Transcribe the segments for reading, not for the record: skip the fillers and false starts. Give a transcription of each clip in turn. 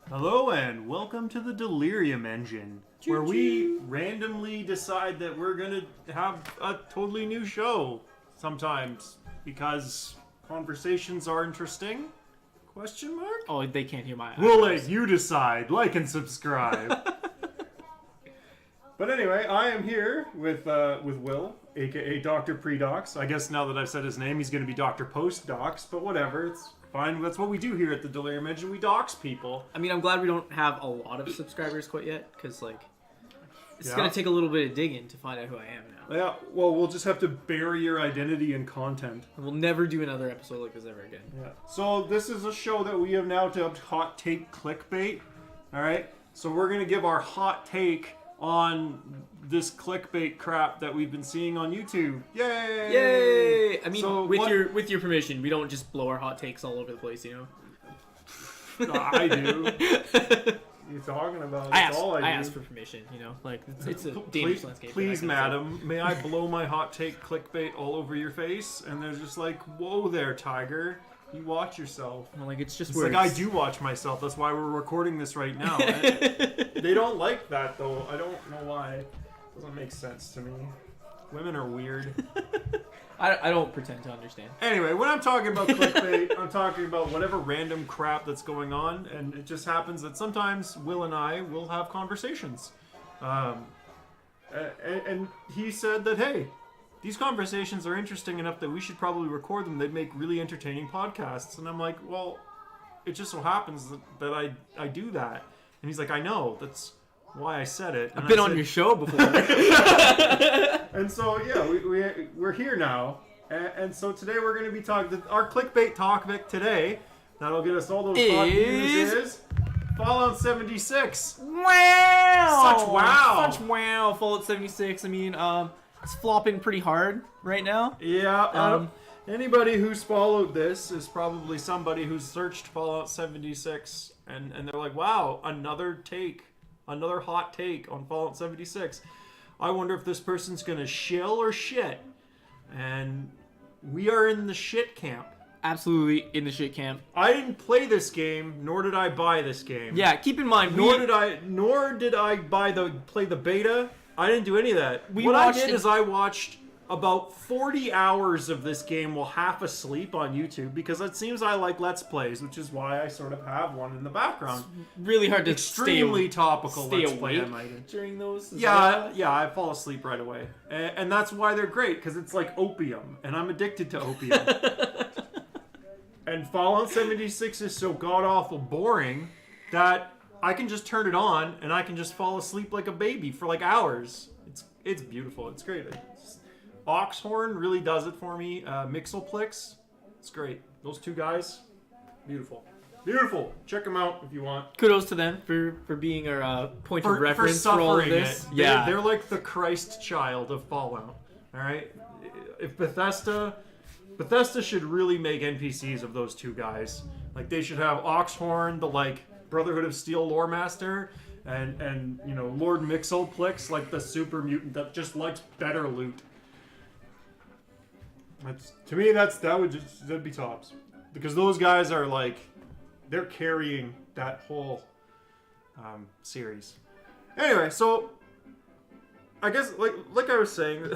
Hello and welcome to the Delirium Engine, where we randomly decide that we're gonna have a totally new show sometimes because conversations are interesting? Question mark? Oh, they can't hear my We'll eyebrows. let you decide. Like and subscribe. But anyway, I am here with Will, aka Dr. Predox. I guess now that I've said his name, he's going to be Dr. Postdocs, but whatever, it's fine. That's what we do here at the Delirium Engine. We dox people. I mean, I'm glad we don't have a lot of subscribers quite yet, because, like, it's Yeah. going to take a little bit of digging to find out who I am now. Yeah, well, we'll just have to bury your identity in content. We'll never do another episode like this ever again. Yeah. So this is a show that we have now dubbed Hot Take Clickbait. All right. So we're gonna give our hot take on this clickbait crap that we've been seeing on YouTube. Yay! Yay! I mean, So with what- your permission, we don't just blow our hot takes all over the place, you know? I do. What are you talking about? That's all I do. I asked for permission, you know? Like, it's a dangerous landscape. Please, madam, may I blow my hot take clickbait all over your face? And they're just like, whoa there, tiger. You watch yourself. Well, like, it's just It's words. like, I do watch myself. That's why we're recording this right now. They don't like that, though. I don't know why. It doesn't make sense to me. Women are weird. I don't pretend to understand. Anyway, when I'm talking about clickbait, I'm talking about whatever random crap that's going on, and it just happens that sometimes Will and I will have conversations. And he said that, hey, these conversations are interesting enough that we should probably record them. They'd make really entertaining podcasts. And I'm like, well, it just so happens that I do that. And he's like, I know. That's why I said it. And I've been I on said, your show before. And so, yeah, we're here now. And so today we're going to be talking... Our clickbait topic today, that'll get us all those hot views, is Fallout 76. Wow! Such wow. Such wow. Fallout 76. I mean, it's flopping pretty hard right now. Yeah. Anybody who's followed this is probably somebody who's searched Fallout 76 and they're like, wow, another hot take on Fallout 76. I wonder if this person's going to shill or shit. And we are in the shit camp. Absolutely in the shit camp. I didn't play this game, nor did I buy this game. Yeah, keep in mind, Nor did I play the beta. I didn't do any of that. What I did is I watched about 40 hours of this game while half asleep on YouTube because it seems I like Let's Plays, which is why I sort of have one in the background. really hard to Extremely topical stay Let's Play, I awake might add. during those. As Yeah, well. yeah, I fall asleep right away. And that's why they're great, because it's like opium, and I'm addicted to opium. And Fallout 76 is so god-awful boring that I can just turn it on, and I can just fall asleep like a baby for like hours. It's beautiful. It's great. Oxhorn really does it for me. Mixelplix, it's great. Those two guys, beautiful. Beautiful. Check them out if you want. Kudos to them for being our point of reference for suffering all of this. it. Yeah, They're like the Christ child of Fallout. All right, if Bethesda should really make NPCs of those two guys. Like they should have Oxhorn, the like Brotherhood of Steel lore master, and you know Lord Mixelplix, like the super mutant that just likes better loot. To me, that'd be tops, because those guys are like, they're carrying that whole series. Anyway, so I guess like I was saying,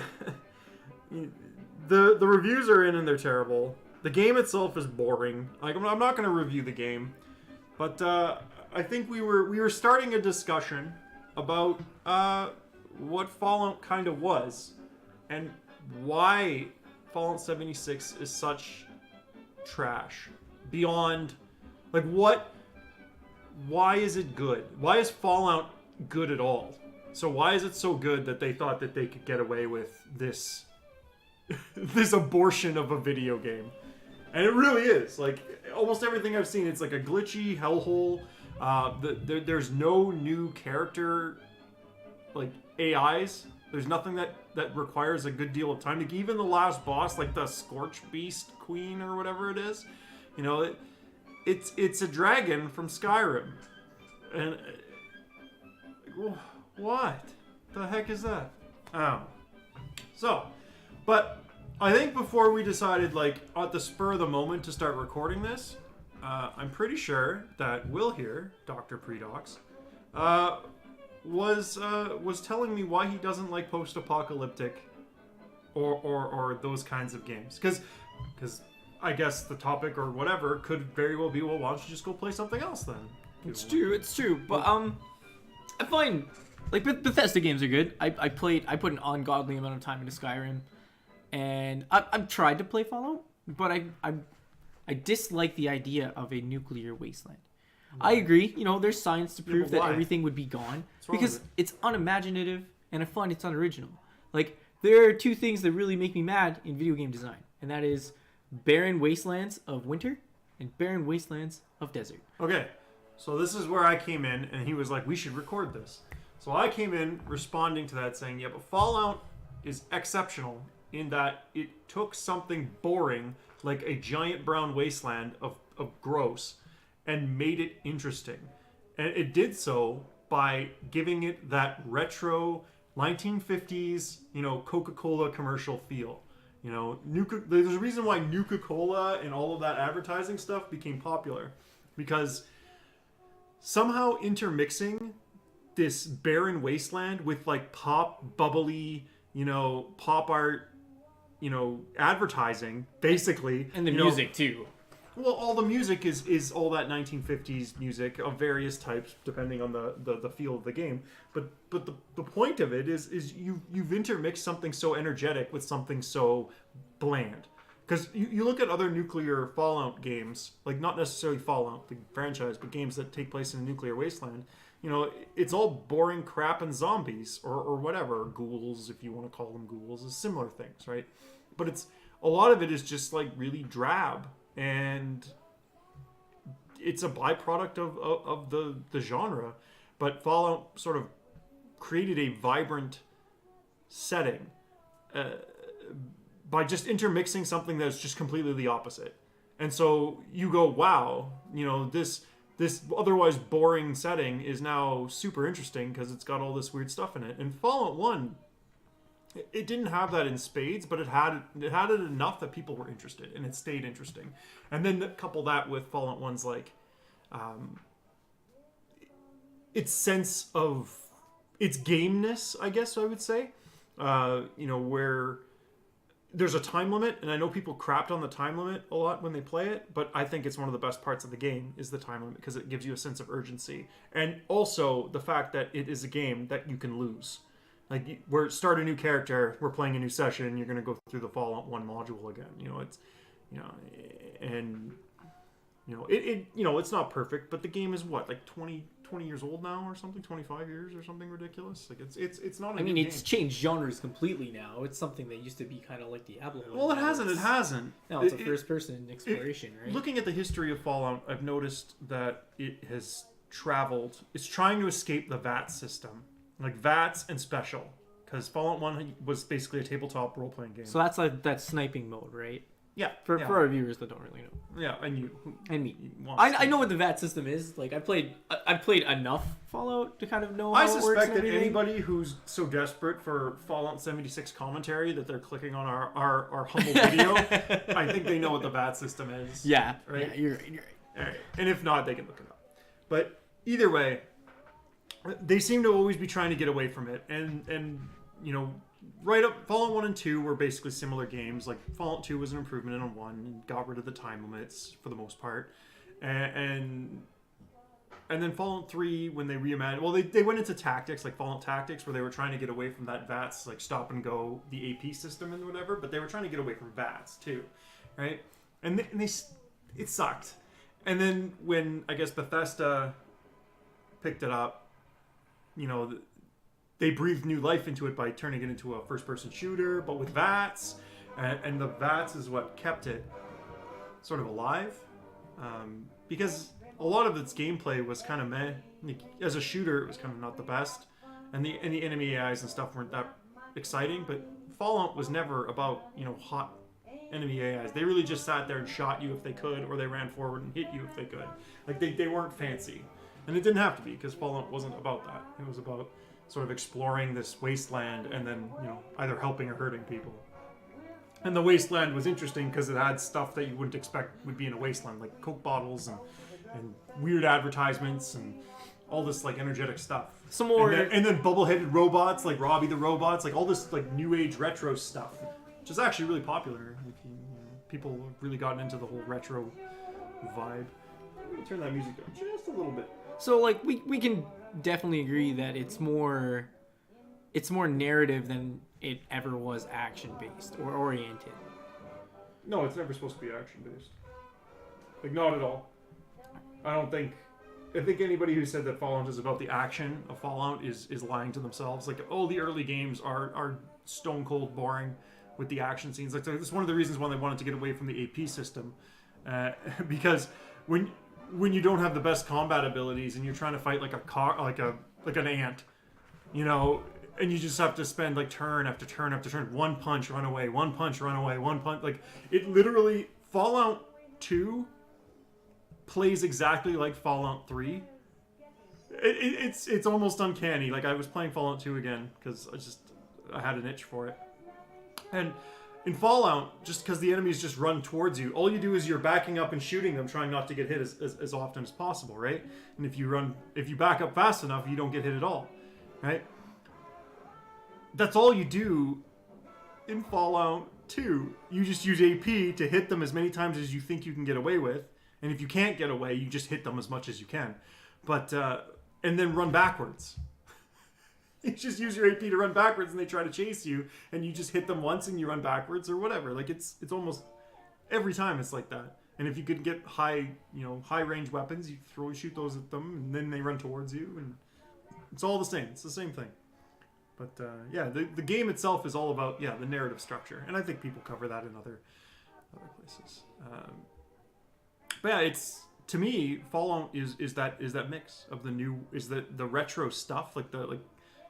the reviews are in and they're terrible. The game itself is boring. Like I'm not going to review the game, but I think we were starting a discussion about what Fallout kind of was and why Fallout 76 is such trash. Beyond, like, why is it good? Why is Fallout good at all? So why is it so good that they thought that they could get away with this this abortion of a video game? And it really is. Like, almost everything I've seen, it's like a glitchy hellhole. There's no new character, like, AIs. There's nothing that requires a good deal of time. Like, even the last boss, like the Scorch Beast Queen or whatever it is, you know, it's a dragon from Skyrim. And what the heck is that? Oh. So, but I think before we decided, like, at the spur of the moment to start recording this, I'm pretty sure that Will here, Dr. Predox, was telling me why he doesn't like post-apocalyptic or those kinds of games. Because I guess the topic or whatever could very well be, well, why don't you just go play something else then? It's true. But I find like Bethesda games are good. I put an ungodly amount of time into Skyrim, and I've tried to play Fallout, but I dislike the idea of a nuclear wasteland. I agree. There's science to prove that everything would be gone because it's unimaginative, and I find it's unoriginal. Like, there are two things that really make me mad in video game design, and that is barren wastelands of winter and barren wastelands of desert. Okay, so this is where I came in, and he was like, we should record this. So I came in responding to that saying, yeah, but Fallout is exceptional in that it took something boring, like a giant brown wasteland of gross, and made it interesting. And it did so by giving it that retro 1950s, Coca-Cola commercial feel. There's a reason why Nuka-Cola and all of that advertising stuff became popular. Because somehow intermixing this barren wasteland with like pop, bubbly, pop art, advertising, basically. And the music too. Well, all the music is all that 1950s music of various types, depending on the feel of the game. But the point of it is you've intermixed something so energetic with something so bland. Because you look at other nuclear Fallout games, like not necessarily Fallout, the franchise, but games that take place in a nuclear wasteland. It's all boring crap and zombies or whatever, ghouls, if you want to call them ghouls, is similar things, right? But a lot of it is just like really drab. And it's a byproduct of the genre, but Fallout sort of created a vibrant setting by just intermixing something that's just completely the opposite. And so you go, wow, this otherwise boring setting is now super interesting because it's got all this weird stuff in it. And Fallout 1, it didn't have that in spades, but it had it enough that people were interested, and it stayed interesting. And then couple that with Fallout 1's like its sense of its gameness, I guess I would say. Where there's a time limit, and I know people crapped on the time limit a lot when they play it, but I think it's one of the best parts of the game is the time limit because it gives you a sense of urgency, and also the fact that it is a game that you can lose. Like, start a new character, we're playing a new session, you're going to go through the Fallout 1 module again. It's not perfect, but the game is what, like 20 years old now or something, 25 years or something ridiculous. Like, it's not a new game. It's changed genres completely now. It's something that used to be kind of like Diablo. Well, it hasn't. No, it's a first-person exploration, right? Looking at the history of Fallout, I've noticed that it has traveled. It's trying to escape the VAT system. Like VATS and special, because Fallout 1 was basically a tabletop role-playing game. So that's like that sniping mode, right? Yeah. For our viewers that don't really know. Yeah, and you. And me. I know what the VAT system is. Like, I've played enough Fallout to kind of know how it works. I suspect that anybody who's so desperate for Fallout 76 commentary that they're clicking on our humble video, I think they know what the VAT system is. Yeah. Right? Yeah, you're right. All right. And if not, they can look it up. But either way, they seem to always be trying to get away from it, and right up Fallout 1 and 2 were basically similar games. Like, Fallout 2 was an improvement on 1 and got rid of the time limits for the most part, and then Fallout 3, when they reimagined, well, they went into tactics, like Fallout Tactics, where they were trying to get away from that VATS, like stop and go, the AP system and whatever, but they were trying to get away from VATS too, right? And it sucked. And then when I guess Bethesda picked it up, they breathed new life into it by turning it into a first-person shooter, but with VATS, and the VATS is what kept it sort of alive, because a lot of its gameplay was kind of meh. As a shooter, it was kind of not the best, and the enemy AIs and stuff weren't that exciting, but Fallout was never about, hot enemy AIs. They really just sat there and shot you if they could, or they ran forward and hit you if they could. Like, they weren't fancy. And it didn't have to be, because Fallout wasn't about that. It was about sort of exploring this wasteland and then, either helping or hurting people. And the wasteland was interesting because it had stuff that you wouldn't expect would be in a wasteland, like Coke bottles and weird advertisements and all this like energetic stuff. Some more, and then bubble-headed robots like Robbie the Robots, like all this like new age retro stuff, which is actually really popular. If people have really gotten into the whole retro vibe. Let me turn that music down just a little bit. So like we can definitely agree that it's more narrative than it ever was action based or oriented. No, it's never supposed to be action based. Like not at all. I think anybody who said that Fallout is about the action of Fallout is lying to themselves. Like, oh, the early games are stone cold boring with the action scenes. Like, that's one of the reasons why they wanted to get away from the AP system, because when you don't have the best combat abilities and you're trying to fight like an ant, you know, and you just have to spend like turn after turn after turn, one punch, run away, one punch, run away, one punch. Like it literally, Fallout 2 plays exactly like Fallout 3. It's almost uncanny. Like I was playing Fallout 2 again because I had an itch for it. And in Fallout, just because the enemies just run towards you, all you do is you're backing up and shooting them, trying not to get hit as often as possible, right? And if you back up fast enough, you don't get hit at all, right? That's all you do in Fallout 2. You just use AP to hit them as many times as you think you can get away with. And if you can't get away, you just hit them as much as you can. But, and then run backwards. You just use your AP to run backwards and they try to chase you. And you just hit them once and you run backwards or whatever. Like, it's almost every time it's like that. And if you could get high range weapons, you shoot those at them and then they run towards you. And it's all the same. It's the same thing. But, yeah, the game itself is all about, the narrative structure. And I think people cover that in other places. But yeah, it's, to me, Fallout is that mix of the retro stuff,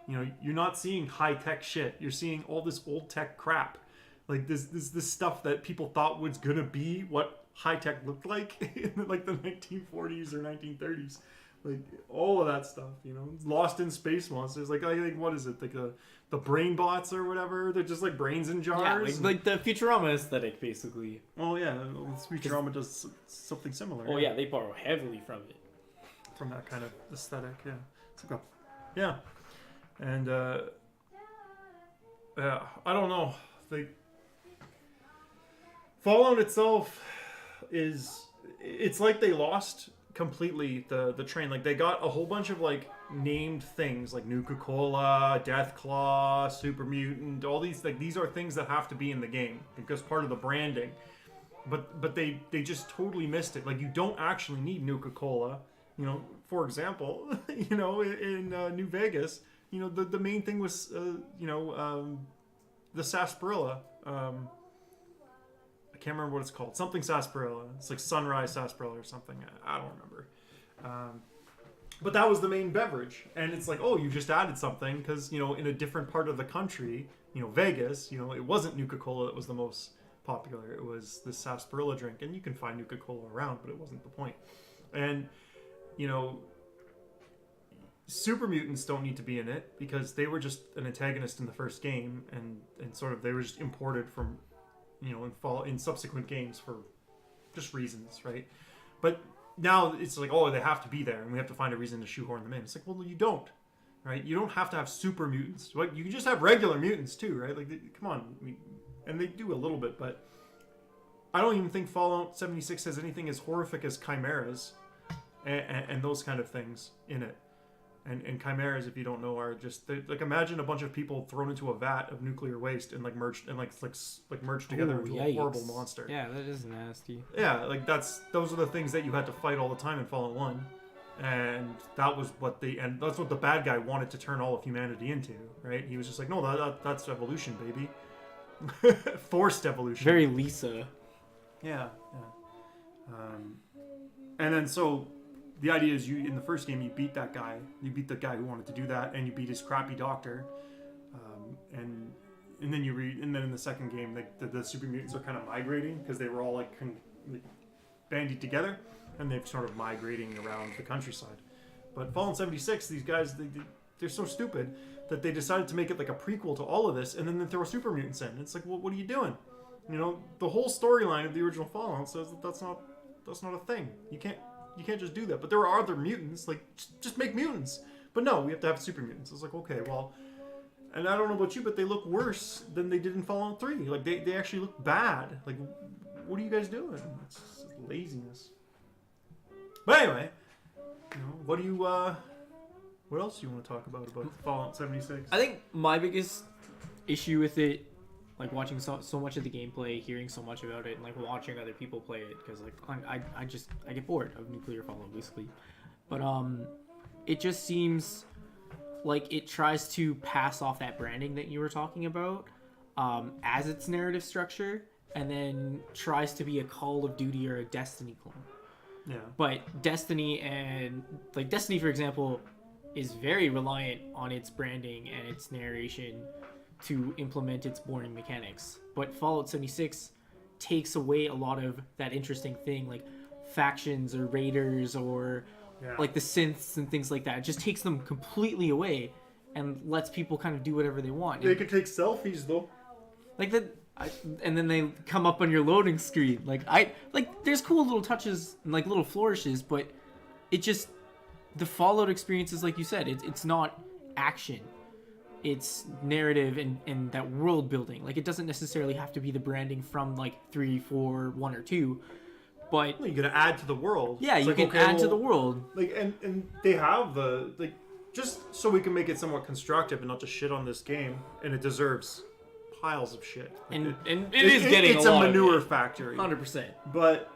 you're not seeing high tech shit. You're seeing all this old tech crap, like this stuff that people thought was gonna be what high tech looked like in like the 1940s or 1930s, like all of that stuff. Lost in Space Monsters. Like I think what is it, like the brain bots or whatever? They're just like brains in jars. Yeah, like the Futurama aesthetic, basically. Oh yeah, Futurama does something similar. Oh yeah, they borrow heavily from it. From that kind of aesthetic, yeah. It's like yeah, and I don't know. Fallout itself it's like they lost completely the train. Like they got a whole bunch of like named things like Nuka-Cola, Deathclaw, Super Mutant, all these, like these are things that have to be in the game because part of the branding, but they just totally missed it. Like you don't actually need Nuka-Cola, for example, in New Vegas, the main thing was the sarsaparilla. I can't remember what it's called. Something sarsaparilla. It's like Sunrise sarsaparilla or something. I don't remember. But that was the main beverage. And it's like, oh, you just added something because, in a different part of the country, Vegas, it wasn't Nuka-Cola that was the most popular. It was the sarsaparilla drink. And you can find Nuka-Cola around, but it wasn't the point. And, Super Mutants don't need to be in it because they were just an antagonist in the first game and sort of they were just imported from in subsequent games for just reasons, right? But now it's like, oh, they have to be there and we have to find a reason to shoehorn them in. It's like, well, you don't, right? You don't have to have super mutants. Like, you can just have regular mutants too, right? Like, come on. And they do a little bit, but I don't even think Fallout 76 has anything as horrific as chimeras and those kind of things in it. And chimeras, if you don't know, are just like imagine a bunch of people thrown into a vat of nuclear waste and like merged and like merged together into a horrible monster. Yeah, that is nasty. Yeah, like those are the things that you had to fight all the time in Fallout 1, and that's what the bad guy wanted to turn all of humanity into, right? He was just like, no, that's evolution, baby, forced evolution. Very Lisa. Yeah. And then so. The idea is in the first game you beat that guy, you beat the guy who wanted to do that, and you beat his crappy doctor, and then and then in the second game the super mutants are kind of migrating because they were all like bandied together, and they're sort of migrating around the countryside. But Fallout 76, these guys they're so stupid that they decided to make it like a prequel to all of this, and then they throw super mutants in. It's like, well, what are you doing? You know, the whole storyline of the original Fallout says that that's not a thing. You can't just do that. But there are other mutants. Like, just make mutants. But no, we have to have super mutants. It's like, okay, well, and I don't know about you, but they look worse than they did in Fallout 3. Like, they actually look bad. Like, what are you guys doing? It's just laziness. But anyway, you know, what else do you want to talk about Fallout 76? I think my biggest issue with it, like watching so much of the gameplay, hearing so much about it, and like watching other people play it, because like I get bored of nuclear Fallout basically. But it just seems like it tries to pass off that branding that you were talking about as its narrative structure, and then tries to be a Call of Duty or a Destiny clone. Yeah. But Destiny, for example, is very reliant on its branding and its narration to implement its boring mechanics. But Fallout 76 takes away a lot of that interesting thing, like factions or raiders or like the synths and things like that. It just takes them completely away and lets people kind of do whatever they want. They could take selfies though. Like that, and then they come up on your loading screen. There's cool little touches and like little flourishes, but it just, the Fallout experience is like you said, it's not action. It's narrative and that world building. Like, it doesn't necessarily have to be the branding from like 3, 4, 1, or 2, but well, you gotta add to the world. Yeah, it's you can add to the world. Like, and they have just so we can make it somewhat constructive and not just shit on this game, and it deserves piles of shit. And it is getting it's a lot a manure of it. factory, 100%. But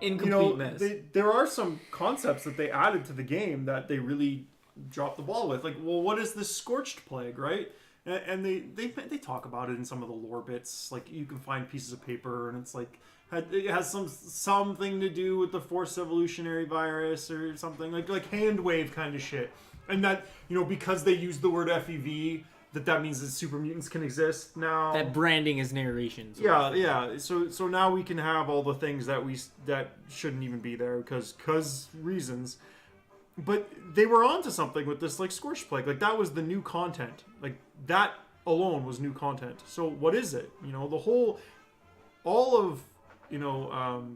incomplete mess. There are some concepts that they added to the game that they really dropped the ball with. Like, well, what is this scorched plague, right? And they talk about it in some of the lore bits. Like, you can find pieces of paper, and it's like it has something to do with the forced evolutionary virus or something like hand wave kind of shit. And that, you know, because they use the word FEV, that means that super mutants can exist now. That branding is narration. Yeah. So now we can have all the things that shouldn't even be there because reasons. But they were onto something with this, like, Scorched Plague. Like, that was the new content. Like, that alone was new content. So what is it? You know, all of, you know,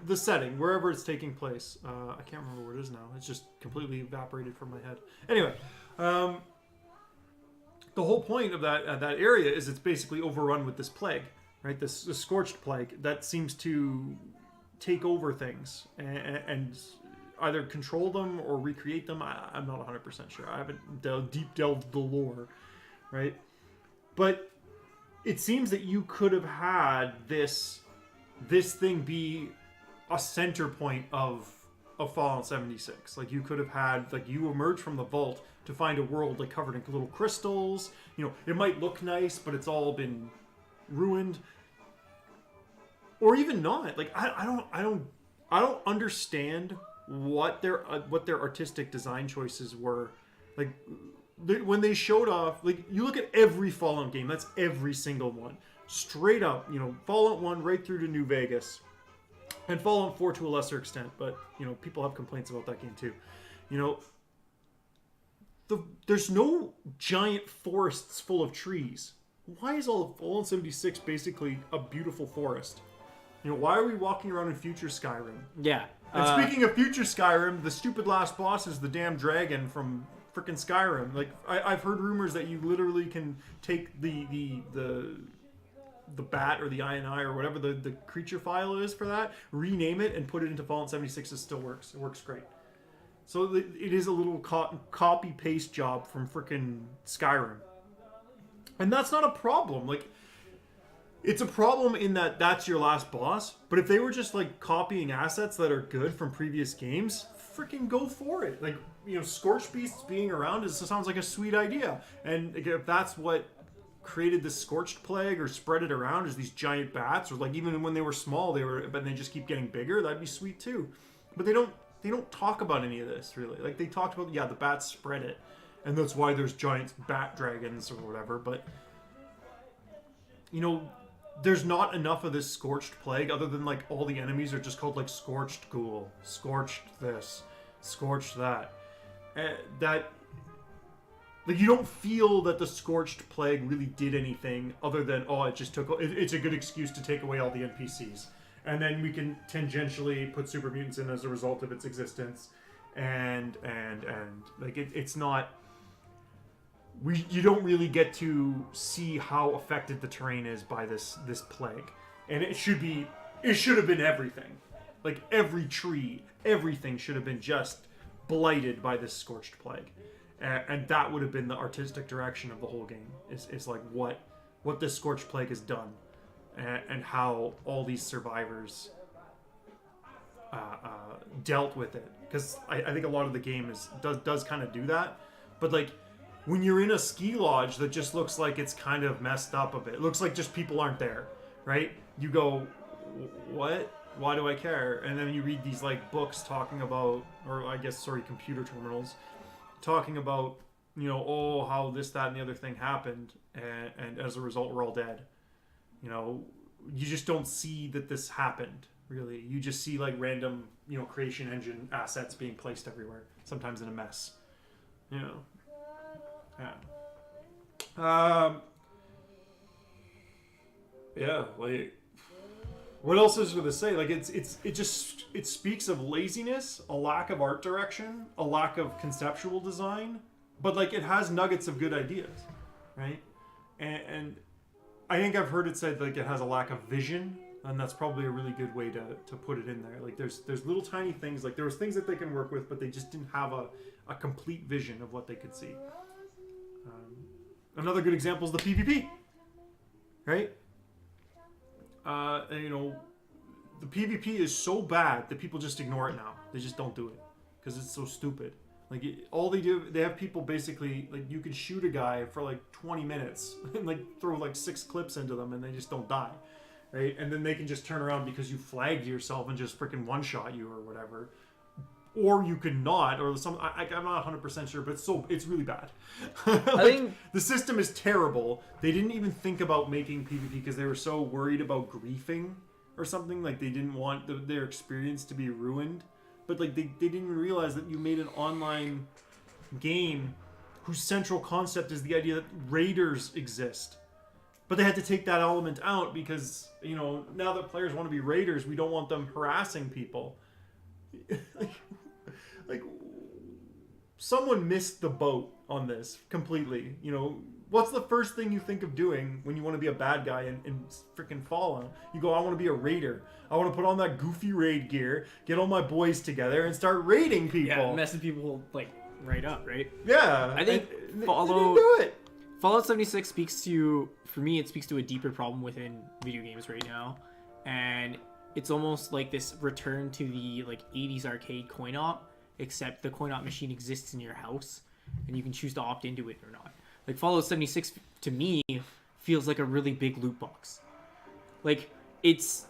the setting, wherever it's taking place. I can't remember where it is now. It's just completely evaporated from my head. Anyway, the whole point of that area is it's basically overrun with this plague, right? This Scorched Plague that seems to take over things and either control them or recreate them. I'm not 100% sure. I haven't deep delved the lore, right? But it seems that you could have had this thing be a center point of Fallout 76. Like, you could have had, like, you emerge from the vault to find a world like covered in little crystals. You know, it might look nice, but it's all been ruined. Or even not. Like, I don't understand what their artistic design choices were. Like, when they showed off, like, you look at every Fallout game, that's every single one. Straight up, you know, Fallout 1 right through to New Vegas. And Fallout 4 to a lesser extent, but, you know, people have complaints about that game too. You know, there's no giant forests full of trees. Why is all of Fallout 76 basically a beautiful forest? You know, why are we walking around in future Skyrim? Yeah. And speaking of future Skyrim, the stupid last boss is the damn dragon from frickin' Skyrim. Like, I've heard rumors that you literally can take the bat or the INI or whatever the creature file is for that, rename it, and put it into Fallout 76. It still works. It works great. So it is a little copy-paste job from frickin' Skyrim. And that's not a problem. Like, it's a problem in that that's your last boss, but if they were just, like, copying assets that are good from previous games, freaking go for it. Like, you know, Scorched Beasts being around sounds like a sweet idea. And if that's what created this Scorched Plague or spread it around, is these giant bats, or like even when they were small, but they just keep getting bigger, that'd be sweet too. But they don't talk about any of this really. Like, they talked about, yeah, the bats spread it, and that's why there's giant bat dragons or whatever, but, you know, there's not enough of this Scorched Plague other than, like, all the enemies are just called, like, Scorched Ghoul, Scorched this, Scorched that. That Like, you don't feel that the Scorched Plague really did anything other than, oh, it just took... It's a good excuse to take away all the NPCs. And then we can tangentially put super mutants in as a result of its existence. And like, it's not... You don't really get to see how affected the terrain is by this plague. And it should have been everything. Like, every tree, everything should have been just blighted by this Scorched Plague. And that would have been the artistic direction of the whole game. Is like what this Scorched Plague has done, and how all these survivors dealt with it. Because I think a lot of the game does kind of do that. But like, when you're in a ski lodge that just looks like it's kind of messed up a bit, it looks like just people aren't there, right? You go, what? Why do I care? And then you read these like books talking about, or I guess, sorry, computer terminals, talking about, you know, oh, how this, that, and the other thing happened, and as a result, we're all dead. You know, you just don't see that this happened, really. You just see, like, random, you know, creation engine assets being placed everywhere, sometimes in a mess. You know. Yeah. Yeah, like... What else is there to say? Like, it speaks of laziness, a lack of art direction, a lack of conceptual design, but like, it has nuggets of good ideas, right? And I think I've heard it said like it has a lack of vision, and that's probably a really good way to put it in there. Like, there's little tiny things, like there was things that they can work with, but they just didn't have a complete vision of what they could see. Another good example is the PvP, right? And, you know, the PvP is so bad that people just ignore it now. They just don't do it because it's so stupid. Like, all they do, they have people basically, like, you can shoot a guy for like 20 minutes and like throw like 6 clips into them and they just don't die, right? And then they can just turn around because you flagged yourself and just freaking one-shot you or whatever. Or you could not, or some. I'm not 100% sure, but it's really bad. Like, I think the system is terrible. They didn't even think about making PvP because they were so worried about griefing or something. Like, they didn't want their experience to be ruined. But like, they didn't even realize that you made an online game whose central concept is the idea that raiders exist. But they had to take that element out because, you know, now that players want to be raiders, we don't want them harassing people. Like, someone missed the boat on this completely. You know, what's the first thing you think of doing when you want to be a bad guy in freaking Fallout? You go, I want to be a raider. I want to put on that goofy raid gear, get all my boys together, and start raiding people. Yeah, messing people like right up, right? Yeah, I think Fallout. Do it. Fallout 76 speaks to, for me, it speaks to a deeper problem within video games right now, and it's almost like this return to the like 80s arcade coin op, except the coin op machine exists in your house and you can choose to opt into it or not. Like, Fallout 76 to me feels like a really big loot box. Like, it's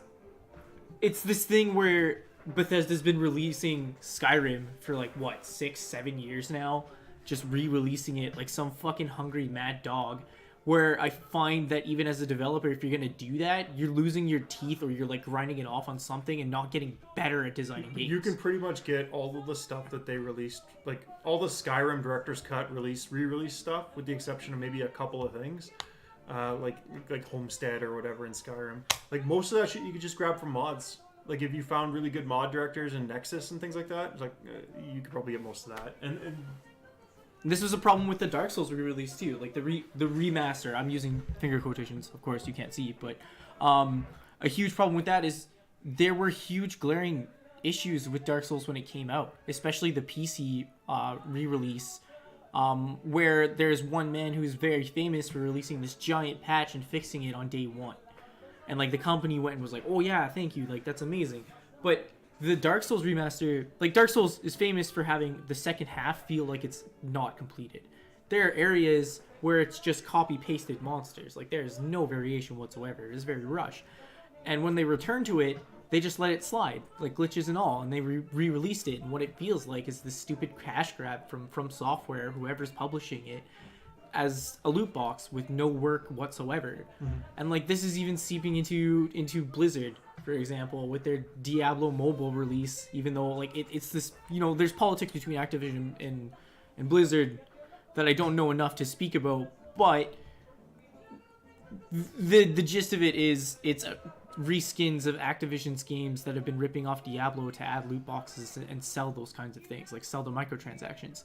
this thing where Bethesda's been releasing Skyrim for like what, 6-7 years now, just re-releasing it like some fucking hungry mad dog. Where I find that even as a developer, if you're going to do that, you're losing your teeth, or you're like grinding it off on something and not getting better at designing games. You can pretty much get all of the stuff that they released, like all the Skyrim Director's Cut re-release stuff, with the exception of maybe a couple of things, like Homestead or whatever in Skyrim. Like, most of that shit you could just grab from mods. Like, if you found really good mod directors in Nexus and things like that, it's like you could probably get most of that. And this was a problem with the Dark Souls re-release too, like the remaster. I'm using finger quotations, of course you can't see, but a huge problem with that is there were huge glaring issues with Dark Souls when it came out, especially the PC re-release, where there's one man who's very famous for releasing this giant patch and fixing it on day one, and like the company went and was like, oh yeah, thank you, like that's amazing. But the Dark Souls remaster, like, Dark Souls is famous for having the second half feel like it's not completed. There are areas where it's just copy-pasted monsters. Like, there's no variation whatsoever. It's very rushed. And when they return to it, they just let it slide, like glitches and all, and they re-released it. And what it feels like is this stupid cash grab from software, whoever's publishing it, as a loot box with no work whatsoever. Mm-hmm. And like, this is even seeping into Blizzard, for example, with their Diablo mobile release, even though like it's this, you know, there's politics between Activision and Blizzard, that I don't know enough to speak about, but the gist of it is it's reskins of Activision's games that have been ripping off Diablo to add loot boxes and sell those kinds of things, like sell the microtransactions.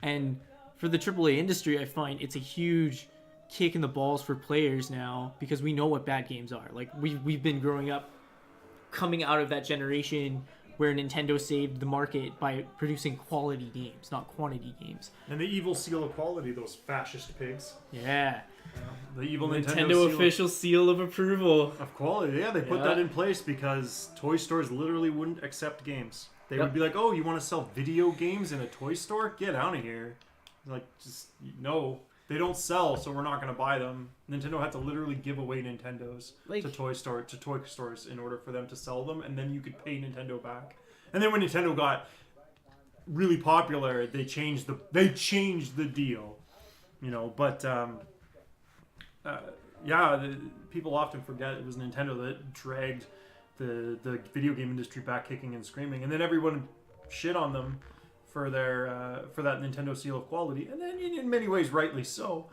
And for the AAA industry, I find it's a huge kick in the balls for players now, because we know what bad games are. Like we've been growing up coming out of that generation where Nintendo saved the market by producing quality games, not quantity games. And the evil seal of quality, those fascist pigs. Yeah. The evil Nintendo official seal of approval. Of quality. Yeah, they put that in place because toy stores literally wouldn't accept games. They would be like, oh, you want to sell video games in a toy store? Get out of here. Like, just, no. They don't sell, so we're not going to buy them. Nintendo had to literally give away Nintendos to toy stores in order for them to sell them, and then you could pay Nintendo back. And then when Nintendo got really popular, they changed the deal, you know. But people often forget it was Nintendo that dragged the video game industry back kicking and screaming, and then everyone shit on them for their for that Nintendo seal of quality, and then in many ways rightly so.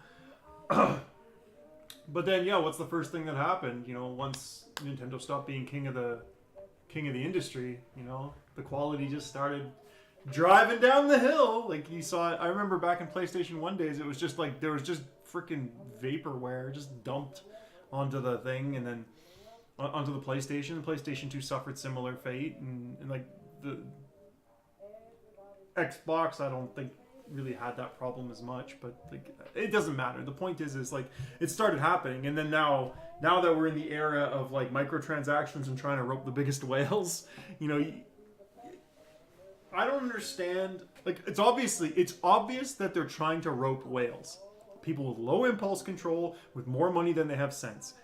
But then what's the first thing that happened? You know, once Nintendo stopped being king of the industry, you know, the quality just started driving down the hill. Like you saw it. I remember back in PlayStation 1 days, it was just like there was just freaking vaporware just dumped onto the thing, and then onto the PlayStation. The PlayStation 2 suffered similar fate, and like the Xbox, I don't think really had that problem as much, but like it doesn't matter. The point is like it started happening, and then now that we're in the era of like microtransactions and trying to rope the biggest whales, you know, I don't understand. Like it's obvious that they're trying to rope whales, people with low impulse control with more money than they have sense.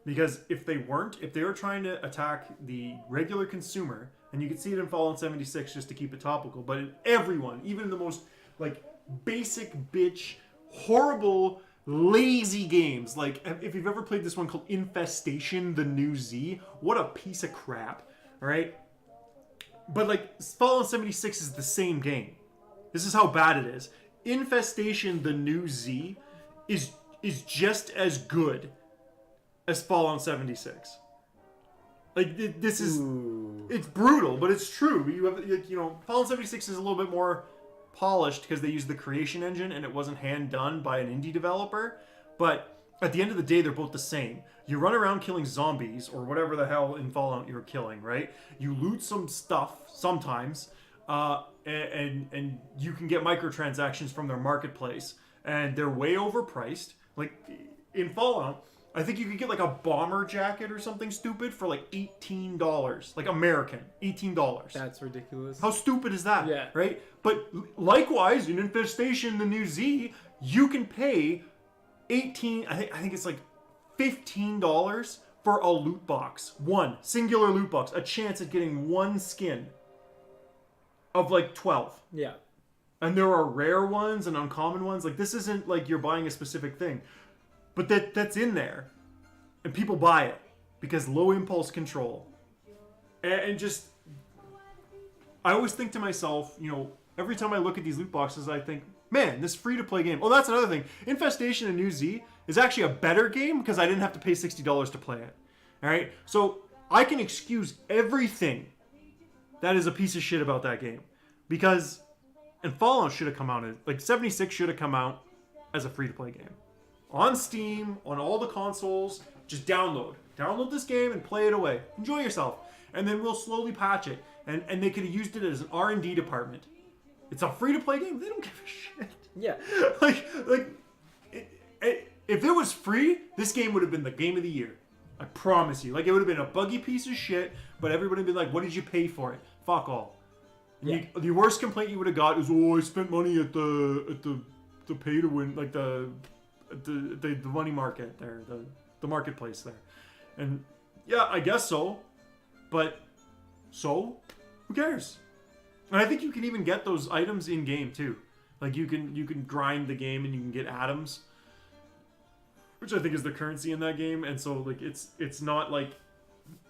Because if they were trying to attack the regular consumer, and you can see it in Fallout 76 just to keep it topical, but in everyone, even the most like basic bitch, horrible, lazy games, like if you've ever played this one called Infestation: The New Z, what a piece of crap, all right? But like Fallout 76 is the same game. This is how bad it is. Infestation: The New Z is just as good as Fallout 76. Like this is, it's brutal, but it's true. You have, you know, Fallout 76 is a little bit more polished because they used the creation engine and it wasn't hand done by an indie developer. But at the end of the day, they're both the same. You run around killing zombies or whatever the hell in Fallout you're killing, right? You loot some stuff sometimes, and you can get microtransactions from their marketplace, and they're way overpriced. Like in Fallout, I think you could get like a bomber jacket or something stupid for like $18, like American, $18. That's ridiculous. How stupid is that? Yeah. Right? But likewise, in Infestation: The New Z, you can pay I think it's like $15 for a loot box. One singular loot box, a chance at getting one skin of like 12. Yeah. And there are rare ones and uncommon ones. Like this isn't like you're buying a specific thing. But that's in there. And people buy it because low impulse control. And just, I always think to myself, you know, every time I look at these loot boxes, I think, man, this free-to-play game. Oh, that's another thing. Infestation: A New Z is actually a better game because I didn't have to pay $60 to play it. All right? So I can excuse everything that is a piece of shit about that game. Because, and Fallout should have come out, like 76 should have come out as a free-to-play game. On Steam, on all the consoles, just download this game and play it away. Enjoy yourself. And then we'll slowly patch it. And they could have used it as an R&D department. It's a free-to-play game. They don't give a shit. Yeah. If it was free, this game would have been the game of the year. I promise you. Like, it would have been a buggy piece of shit, but everybody would be like, what did you pay for it? Fuck all. Yeah. The worst complaint you would have got is, oh, I spent money at the pay to win, like the money market there, the marketplace there. And yeah, I guess so, but so who cares? And I think you can even get those items in game too. Like you can grind the game and you can get atoms, which I think is the currency in that game. And so like it's not like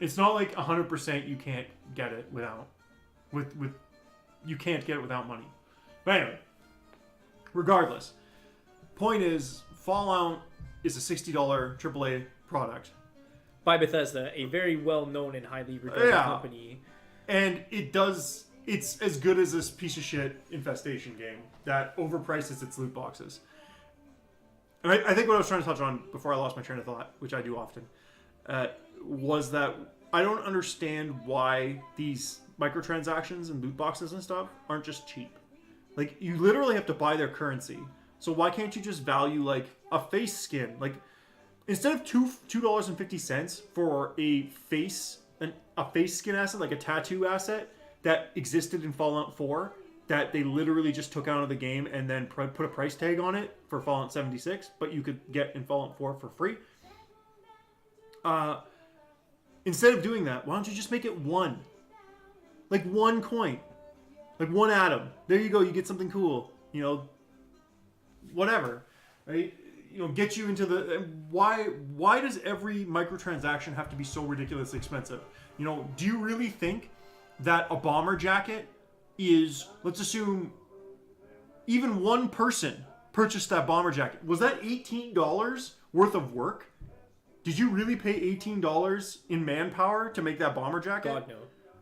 100% you can't get it without you can't get it without money. But anyway, regardless, point is, Fallout is a $60 AAA product. By Bethesda, a very well-known and highly regarded company. And it's as good as this piece of shit Infestation game that overprices its loot boxes. And I think what I was trying to touch on before I lost my train of thought, which I do often, was that I don't understand why these microtransactions and loot boxes and stuff aren't just cheap. Like, you literally have to buy their currency. So why can't you just value, like, a face skin? Like, instead of $2.50 for a face skin asset, like a tattoo asset that existed in Fallout 4, that they literally just took out of the game and then put a price tag on it for Fallout 76, but you could get in Fallout 4 for free. Instead of doing that, why don't you just make it one? Like one coin. Like one atom. There you go, you get something cool. You know, whatever. Right? You know, get you into the... Why does every microtransaction have to be so ridiculously expensive? You know, do you really think that a bomber jacket is... Let's assume even one person purchased that bomber jacket. Was that $18 worth of work? Did you really pay $18 in manpower to make that bomber jacket? God, no.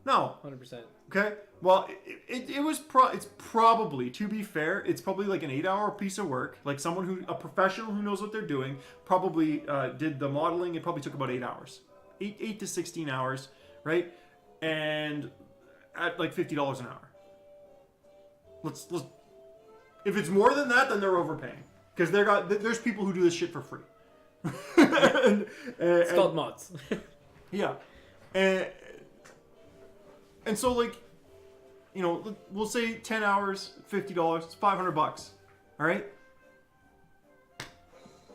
No. 100%. Okay. Well, it's probably, to be fair, it's probably like an 8-hour piece of work. Like a professional who knows what they're doing, probably did the modeling. It probably took about 8 hours, 8 to 16 hours, right? And at like $50 an hour. Let's if it's more than that, then they're overpaying because there's people who do this shit for free. It's called mods. Yeah. And so, like, you know, we'll say 10 hours, $50, it's $500. All right?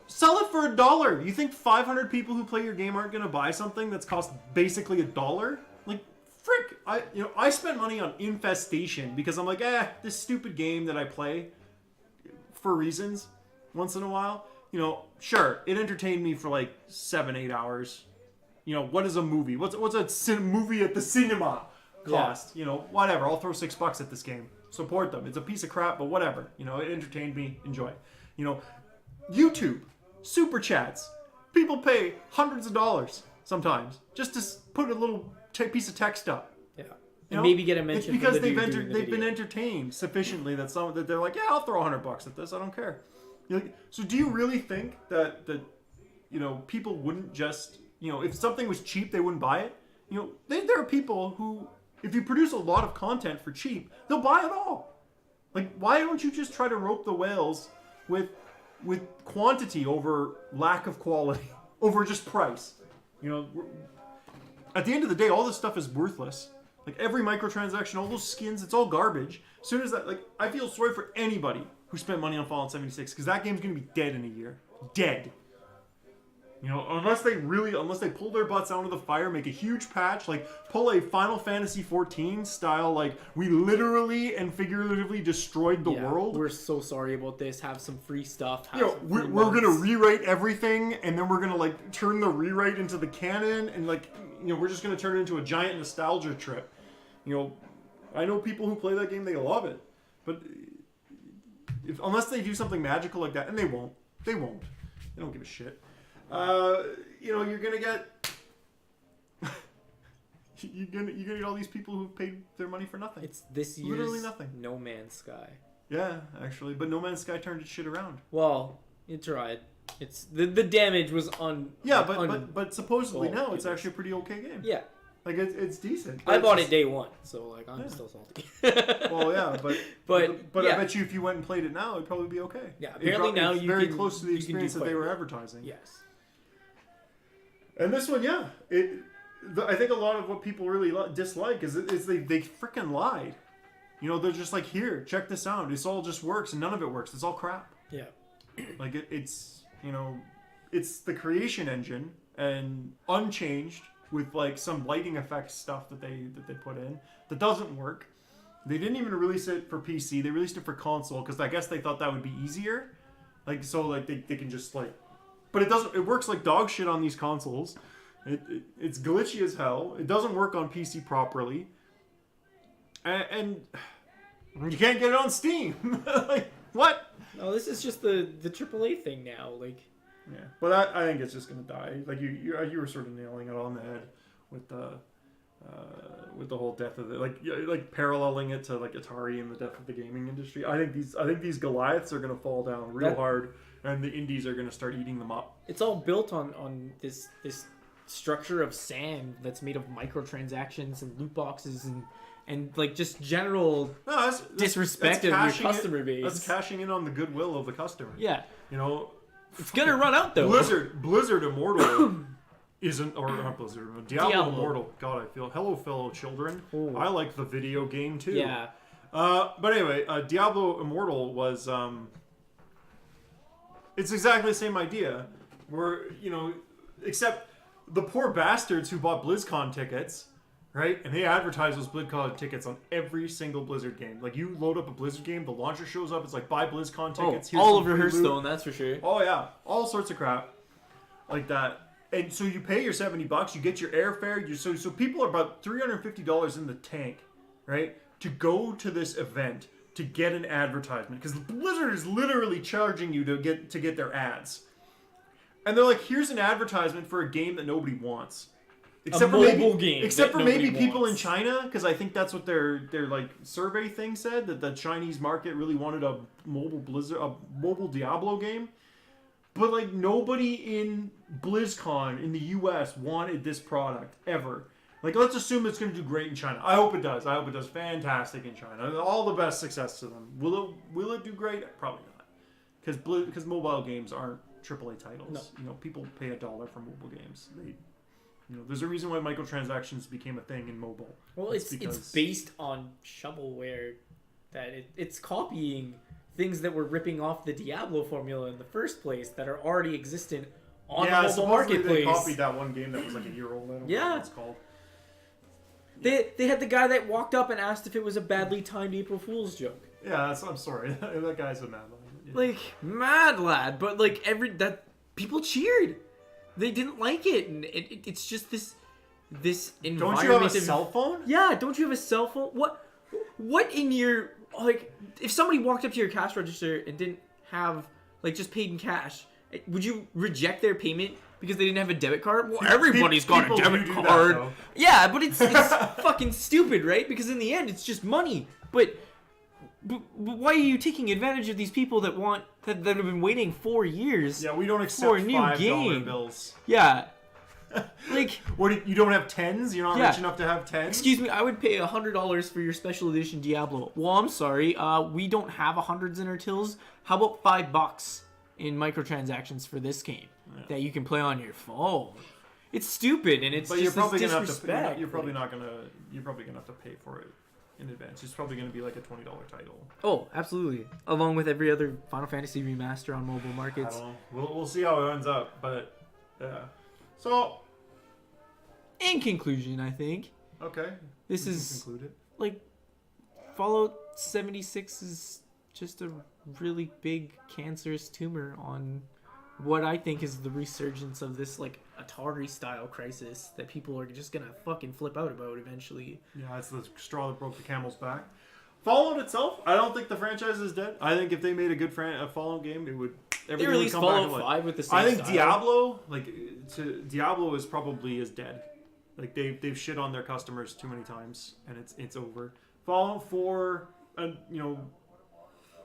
Sell it for $1. You think 500 people who play your game aren't going to buy something that's cost basically $1? Like, frick. I spent money on Infestation because I'm like, this stupid game that I play for reasons once in a while. You know, sure, it entertained me for like 7-8 hours. You know, what is a movie? What's a movie at the cinema cost? Yeah. You know, whatever. I'll throw $6 at this game. Support them. It's a piece of crap, but whatever. You know, it entertained me. Enjoy. You know, YouTube, super chats. People pay hundreds of dollars sometimes just to put a little piece of text up. Yeah. You know? Maybe get a mention. It's because they've been entertained sufficiently that they're like, yeah, I'll throw $100 at this. I don't care. So do you really think that you know, people wouldn't just, you know, if something was cheap, they wouldn't buy it? You know, there are people who, if you produce a lot of content for cheap, they'll buy it all. Like, why don't you just try to rope the whales with quantity over lack of quality, over just price? You know, at the end of the day, all this stuff is worthless. Like, every microtransaction, all those skins, it's all garbage. As soon as that, like, I feel sorry for anybody who spent money on Fallout 76, because that game's going to be dead in a year. Dead. You know, unless they pull their butts out of the fire, make a huge patch, like, pull a Final Fantasy 14 style, like, we literally and figuratively destroyed the world. We're so sorry about this. Have some free stuff. You know, we're going to rewrite everything, and then we're going to, like, turn the rewrite into the canon, and, like, you know, we're just going to turn it into a giant nostalgia trip. You know, I know people who play that game, they love it. But unless they do something magical like that, and they won't. They don't give a shit. You know, you're gonna get you're gonna get all these people who've paid their money for nothing. It's this year's literally nothing. No Man's Sky. Yeah, actually, but No Man's Sky turned its shit around. Well, it tried. It's the damage was on. Yeah, but supposedly now it's actually a pretty okay game. Yeah. Like, it's decent. I bought it day one, so, like, I'm still salty. Well, yeah, but yeah. I bet you if you went and played it now, it'd probably be okay. Yeah, apparently now it's very close to the experience that they were advertising. Yes. And this one, yeah, I think a lot of what people really dislike is they freaking lied. You know, they're just like, here, check this out. This all just works, and none of it works. It's all crap. Yeah. Like, it's, you know, it's the creation engine and unchanged, with like some lighting effects stuff that they put in that doesn't work. They didn't even release it for PC. They released it for console because I guess they thought that would be easier. Like, so like they can just like, but it doesn't. It works like dog shit on these consoles. It's glitchy as hell. It doesn't work on PC properly. And you can't get it on Steam. Like, what? No, this is just the AAA thing now. Like, Yeah, but I think it's just gonna die. Like you were sort of nailing it on the head with the whole death of it, like paralleling it to like Atari and the death of the gaming industry. I think these Goliaths are gonna fall down real hard, and the indies are gonna start eating them up. it's all built on this structure of sand that's made of microtransactions and loot boxes and like just general disrespect of your customer base. That's cashing in on the goodwill of the customer. Yeah, You know, it's gonna run out though. Blizzard Immortal isn't, or not Blizzard, Diablo Immortal. God, I feel, hello fellow children. Ooh. I like the video game too. Yeah. But anyway, Diablo Immortal was it's exactly the same idea, where except the poor bastards who bought BlizzCon tickets, right? And they advertise those BlizzCon tickets on every single Blizzard game. Like, you load up a Blizzard game, the launcher shows up, it's like, buy BlizzCon tickets. Oh, all over Hearthstone, that's for sure. Oh yeah, all sorts of crap like that. And so you pay your $70, you get your airfare. So people are about $350 in the tank, right, to go to this event to get an advertisement, because Blizzard is literally charging you to get their ads. And they're like, here's an advertisement for a game that nobody wants. Except for maybe people in China, because I think that's what their like survey thing said, that the Chinese market really wanted a mobile Diablo game. But like, nobody in BlizzCon in the US wanted this product ever. Like, let's assume it's going to do great in China. I hope it does. I hope it does fantastic in China. All the best success to them. Will it do great? Probably not. Because mobile games aren't AAA titles. No. People pay $1 for mobile games. There's a reason why microtransactions became a thing in mobile. Well, it's based on shovelware, that it's copying things that were ripping off the Diablo formula in the first place that are already existent on the mobile marketplace. They copied that one game that was like a year old. I don't know what it's called. They had the guy that walked up and asked if it was a badly timed April Fool's joke. Yeah, I'm sorry. That guy's a mad lad. Yeah. Like, mad lad, but like people cheered. They didn't like it, and it's just this environment. Don't you have a cell phone? Yeah, don't you have a cell phone? What in your, like, if somebody walked up to your cash register and didn't have, like, just paid in cash, would you reject their payment because they didn't have a debit card? Well, everybody's got a debit card. Yeah, but it's fucking stupid, right? Because in the end, it's just money. But why are you taking advantage of these people that have been waiting 4 years? Yeah, we don't accept for a new $5 game. bills. Yeah. Like, what, you don't have tens? You're not rich enough to have tens? Excuse me, I would pay $100 for your special edition Diablo. Well, I'm sorry, we don't have hundreds in our tills. How about $5 in microtransactions for this game that you can play on your phone? It's stupid, and it's just disrespect. You're probably gonna have to pay for it in advance. It's probably gonna be like a $20 title. Oh, absolutely. Along with every other Final Fantasy remaster on mobile markets. I don't know. We'll see how it ends up, but yeah. So, in conclusion, I think. Okay. This is like Fallout 76 is just a really big cancerous tumor on what I think is the resurgence of this like Atari style crisis that people are just gonna fucking flip out about eventually. Yeah, it's the straw that broke the camel's back. Fallout itself, I don't think the franchise is dead. I think if they made a good Fallout game, it would. They released Fallout 5 with the same I think style. Diablo is probably dead. Like they've shit on their customers too many times, and it's over. Fallout 4, a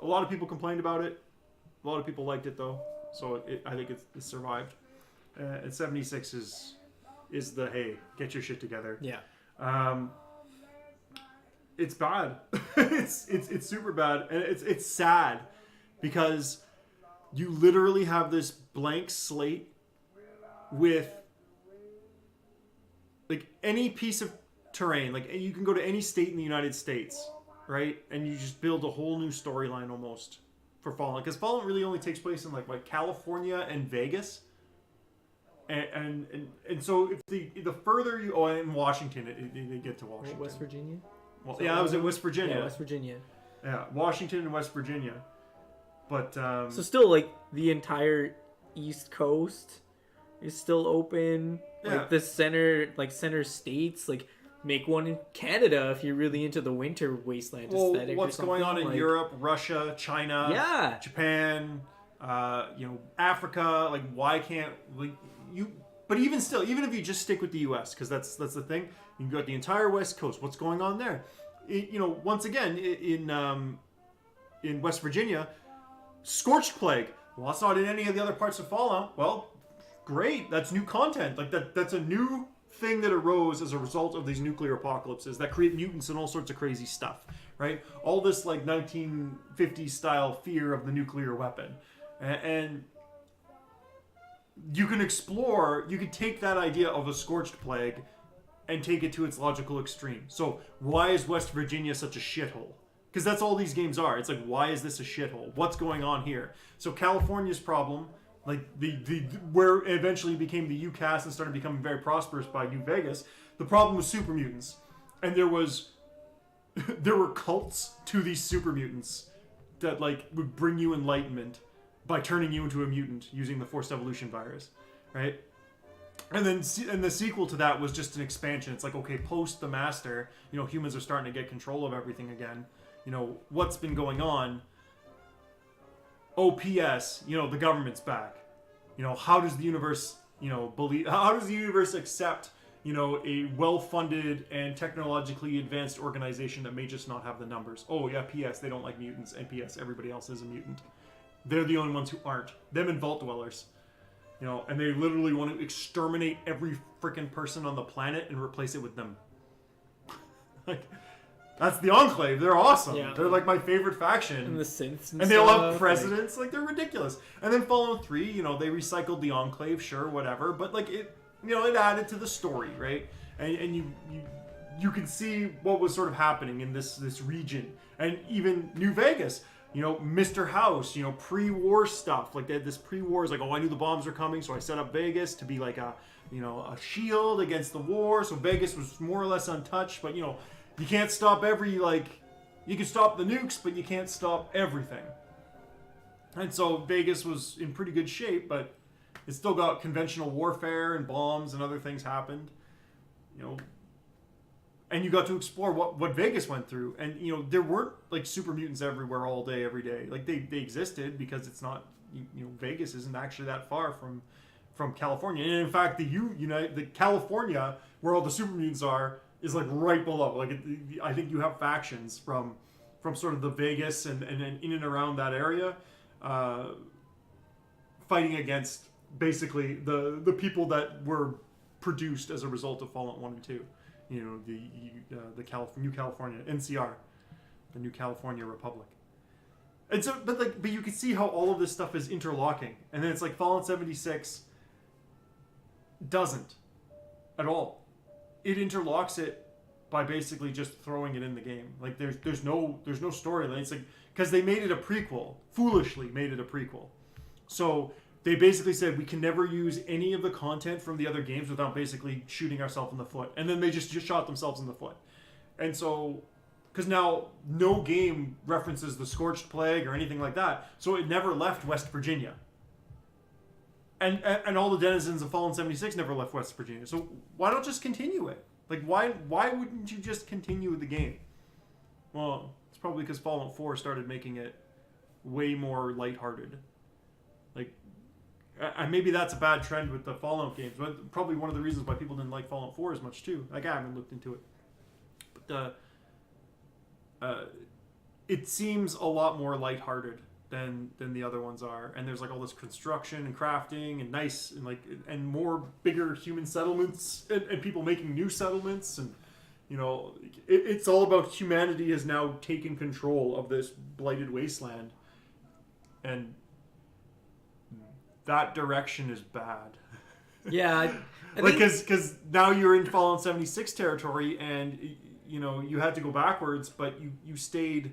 lot of people complained about it. A lot of people liked it though, so I think it survived. And 76 is the hey, get your shit together. Yeah. It's bad. it's super bad, and it's sad because you literally have this blank slate with like any piece of terrain. Like, you can go to any state in the United States, right? And you just build a whole new storyline almost for Fallout, because Fallout really only takes place in like California and Vegas. And so if the further you in Washington, they get to Washington. West Virginia. Well, yeah, I was in West Virginia. Yeah, West Virginia. Yeah, Washington and West Virginia. But so still, like, the entire East Coast is still open. Yeah. Like the center states, like make one in Canada if you're really into the winter wasteland aesthetic. What's or going on in like, Europe, Russia, China, Yeah. Japan, Africa? Like, why can't you? But even still, even if you just stick with the U.S., because that's the thing, you can go at the entire West Coast. What's going on there? Once again, in West Virginia, scorched plague. Well, that's not in any of the other parts of Fallout. Well, great. That's new content. Like that's a new thing that arose as a result of these nuclear apocalypses that create mutants and all sorts of crazy stuff, right? All this like 1950s style fear of the nuclear weapon, and you can explore. You can take that idea of a scorched plague and take it to its logical extreme. So why is West Virginia such a shithole? Because that's all these games are. It's like, why is this a shithole? What's going on here? So California's problem, like the where it eventually became the UCAS and started becoming very prosperous by New Vegas, the problem was super mutants. And there were cults to these super mutants that like would bring you enlightenment by turning you into a mutant using the forced evolution virus, right? And the sequel to that was just an expansion. It's like, okay, post the master, humans are starting to get control of everything again. What's been going on? OPS, the government's back. How does the universe, believe? How does the universe accept, a well-funded and technologically advanced organization that may just not have the numbers? Oh yeah, PS, they don't like mutants, and PS, everybody else is a mutant. They're the only ones who aren't. Them and Vault Dwellers. And they literally want to exterminate every freaking person on the planet and replace it with them. Like, that's the Enclave. They're awesome. Yeah. They're like my favorite faction. And the synths and they all have stuff, presidents. Like, they're ridiculous. And then Fallout 3, they recycled the Enclave, sure, whatever. But like it added to the story, right? And you can see what was sort of happening in this region. And even New Vegas. Mr. House, pre-war stuff. Like, they had this pre-war, is like, oh, I knew the bombs were coming, so I set up Vegas to be like a shield against the war. So Vegas was more or less untouched, but, you can't stop you can stop the nukes, but you can't stop everything. And so Vegas was in pretty good shape, but it still got conventional warfare and bombs and other things happened, And you got to explore what Vegas went through. And, there weren't, like, super mutants everywhere all day, every day. Like, they existed because it's not, Vegas isn't actually that far from California. And, in fact, the California, where all the super mutants are, is, like, right below. Like, I think you have factions from sort of the Vegas and in and around that area fighting against, basically, the people that were produced as a result of Fallout 1 and 2. The New California NCR, the New California Republic, and so, but you can see how all of this stuff is interlocking, and then it's like Fallout 76 doesn't at all. It interlocks it by basically just throwing it in the game. Like there's no storyline. It's like because they made it a prequel, foolishly made it a prequel, so. They basically said we can never use any of the content from the other games without basically shooting ourselves in the foot. And then they just shot themselves in the foot. And so, because now no game references the Scorched Plague or anything like that, so it never left West Virginia. And all the denizens of Fallen 76 never left West Virginia. So why not just continue it? Like, why wouldn't you just continue the game? Well, it's probably because Fallout 4 started making it way more lighthearted. Like, maybe that's a bad trend with the Fallout games, but probably one of the reasons why people didn't like Fallout 4 as much too. Like, I haven't looked into it, but it seems a lot more lighthearted than the other ones are. And there's like all this construction and crafting and nice and more bigger human settlements and people making new settlements, and it's all about humanity has now taken control of this blighted wasteland, and that direction is bad. Yeah, because now you're in Fallout 76 territory, and you had to go backwards, but you stayed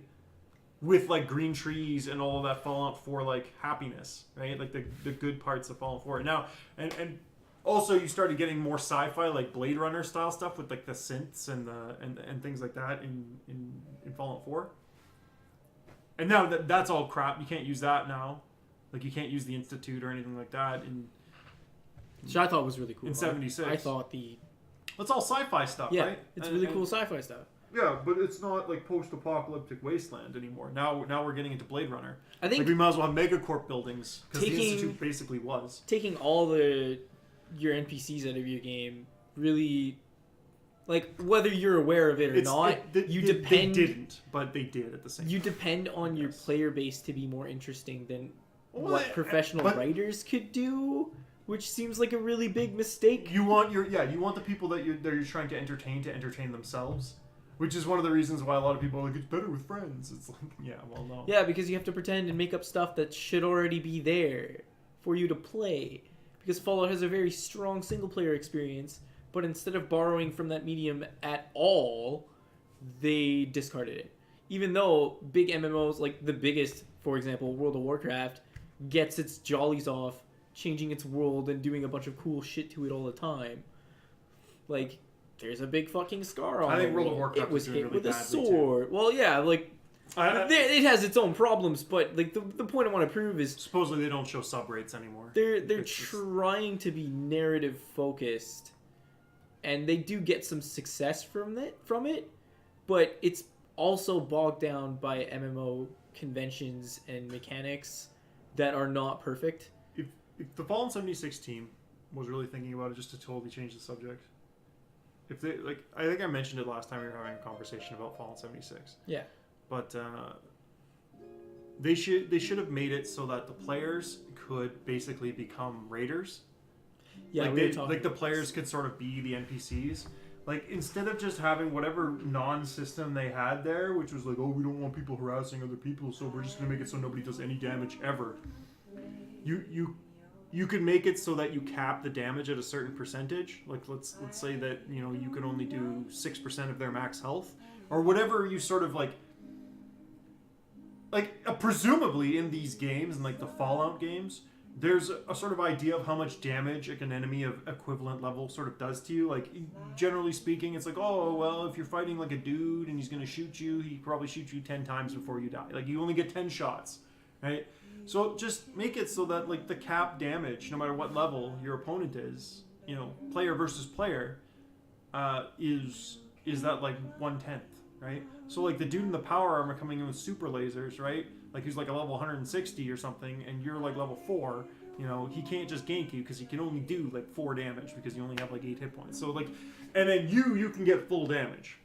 with like green trees and all of that Fallout 4 like happiness, right? Like the good parts of Fallout 4. Now and also you started getting more sci-fi like Blade Runner style stuff with like the synths and things like that in Fallout 4. And now that's all crap. You can't use that now. Like, you can't use the Institute or anything like that which I thought was really cool. In 76. I thought the That's all sci-fi stuff, Yeah, right? it's really cool sci-fi stuff. Yeah, but it's not like post-apocalyptic wasteland anymore. Now we're getting into Blade Runner. I think like we might as well have megacorp buildings because the taking- Institute basically was. taking all your NPCs out of your game really, like, whether you're aware of it or not, you depend. They didn't, but they did at the same. You time. depend on your player base to be more interesting than Well, what professional but- writers could do, which seems like a really big mistake. You want the people that you're trying to entertain themselves, which is one of the reasons why a lot of people are like, it's better with friends. It's like, yeah, well, no. Yeah, because you have to pretend and make up stuff that should already be there for you to play. Because Fallout has a very strong single-player experience, but instead of borrowing from that medium at all, they discarded it. Even though big MMOs, like the biggest, for example, World of Warcraft, gets its jollies off changing its world and doing a bunch of cool shit to it all the time. Like, there's a big fucking scar on it. I think World of Warcraft It was is doing hit really with a badly, sword. Well, yeah, like, it has its own problems, but like the point I want to prove is supposedly they don't show sub rates anymore. they're It's just- trying to be narrative focused, and they do get some success from it, but it's also bogged down by MMO conventions and mechanics that are not perfect. If the Fallen 76 team was really thinking about it, just to totally change the subject. If they like, I think I mentioned it last time we were having a conversation about Fallen 76. Yeah. But they should have made it so that the players could basically become raiders. Yeah, like we were they, talking like the about players this. could sort of be the NPCs. Like instead of just having whatever non-system they had there, which was like, oh, we don't want people harassing other people, so we're just gonna make it so nobody does any damage ever. You could make it so that you cap the damage at a certain percentage. Like let's say that you can only do 6% of their max health, or whatever you sort of like presumably in these games and like the Fallout games, there's a sort of idea of how much damage like an enemy of equivalent level sort of does to you. Like generally speaking, it's like, oh well, if you're fighting like a dude and he's gonna shoot you, he probably shoots you 10 times before you die. Like you only get 10 shots, right? So just make it so that like the cap damage, no matter what level your opponent is, player versus player, is that like 1/10, right? So like the dude in the power armor coming in with super lasers, right? Like he's like a level 160 or something, and you're like level 4. He can't just gank you because he can only do like 4 damage because you only have like 8 hit points. So like, and then you can get full damage,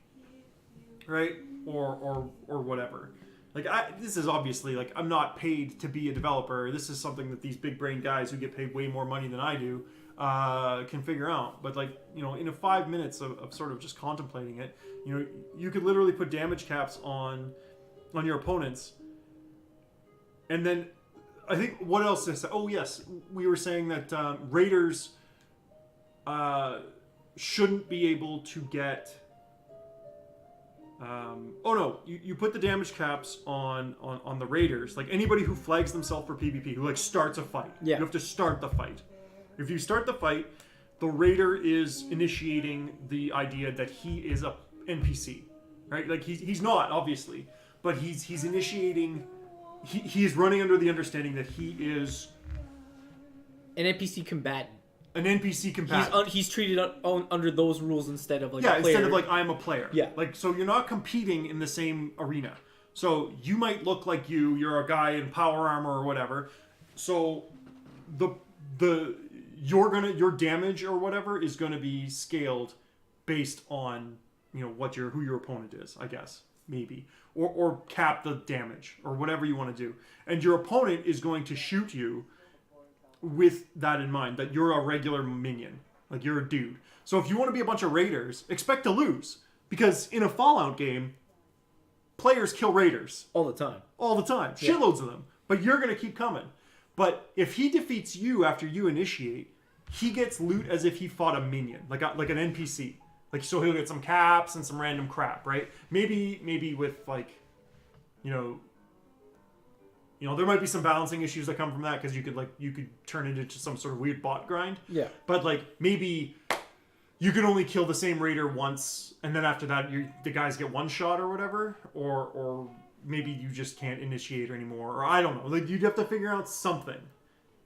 right? Or whatever. Like this is obviously like I'm not paid to be a developer. This is something that these big brain guys who get paid way more money than I do can figure out. But like in a 5 minutes of sort of just contemplating it, you could literally put damage caps on your opponents. And then I think what else is oh yes, we were saying that raiders shouldn't be able to get. Oh no, you put the damage caps on the raiders. Like anybody who flags themselves for PvP, who like starts a fight. Yeah. You have to start the fight. If you start the fight, the raider is initiating the idea that he is a NPC, right? Like he's not obviously, but he's initiating. He's running under the understanding that he is an NPC combatant. An NPC combatant. He's treated under those rules instead of like yeah, a player. instead of like I'm a player. Yeah. Like so you're not competing in the same arena. So you might look like you're a guy in power armor or whatever. So your damage or whatever is gonna be scaled based on who your opponent is, I guess. Maybe. Or cap the damage or whatever you want to do. And your opponent is going to shoot you with that in mind, that you're a regular minion. Like you're a dude. So if you want to be a bunch of raiders, expect to lose. Because in a Fallout game, players kill raiders. all the time. All the time. Yeah. Shitloads of them. But you're going to keep coming. But if he defeats you after you initiate, he gets loot as if he fought a minion. Like an NPC. Like, so he'll get some caps and some random crap, right? Maybe with, like, there might be some balancing issues that come from that because you could turn it into some sort of weird bot grind. Yeah. But, like, maybe you can only kill the same raider once, and then after that, the guys get one shot or whatever. Or maybe you just can't initiate anymore. Or I don't know. Like, you'd have to figure out something.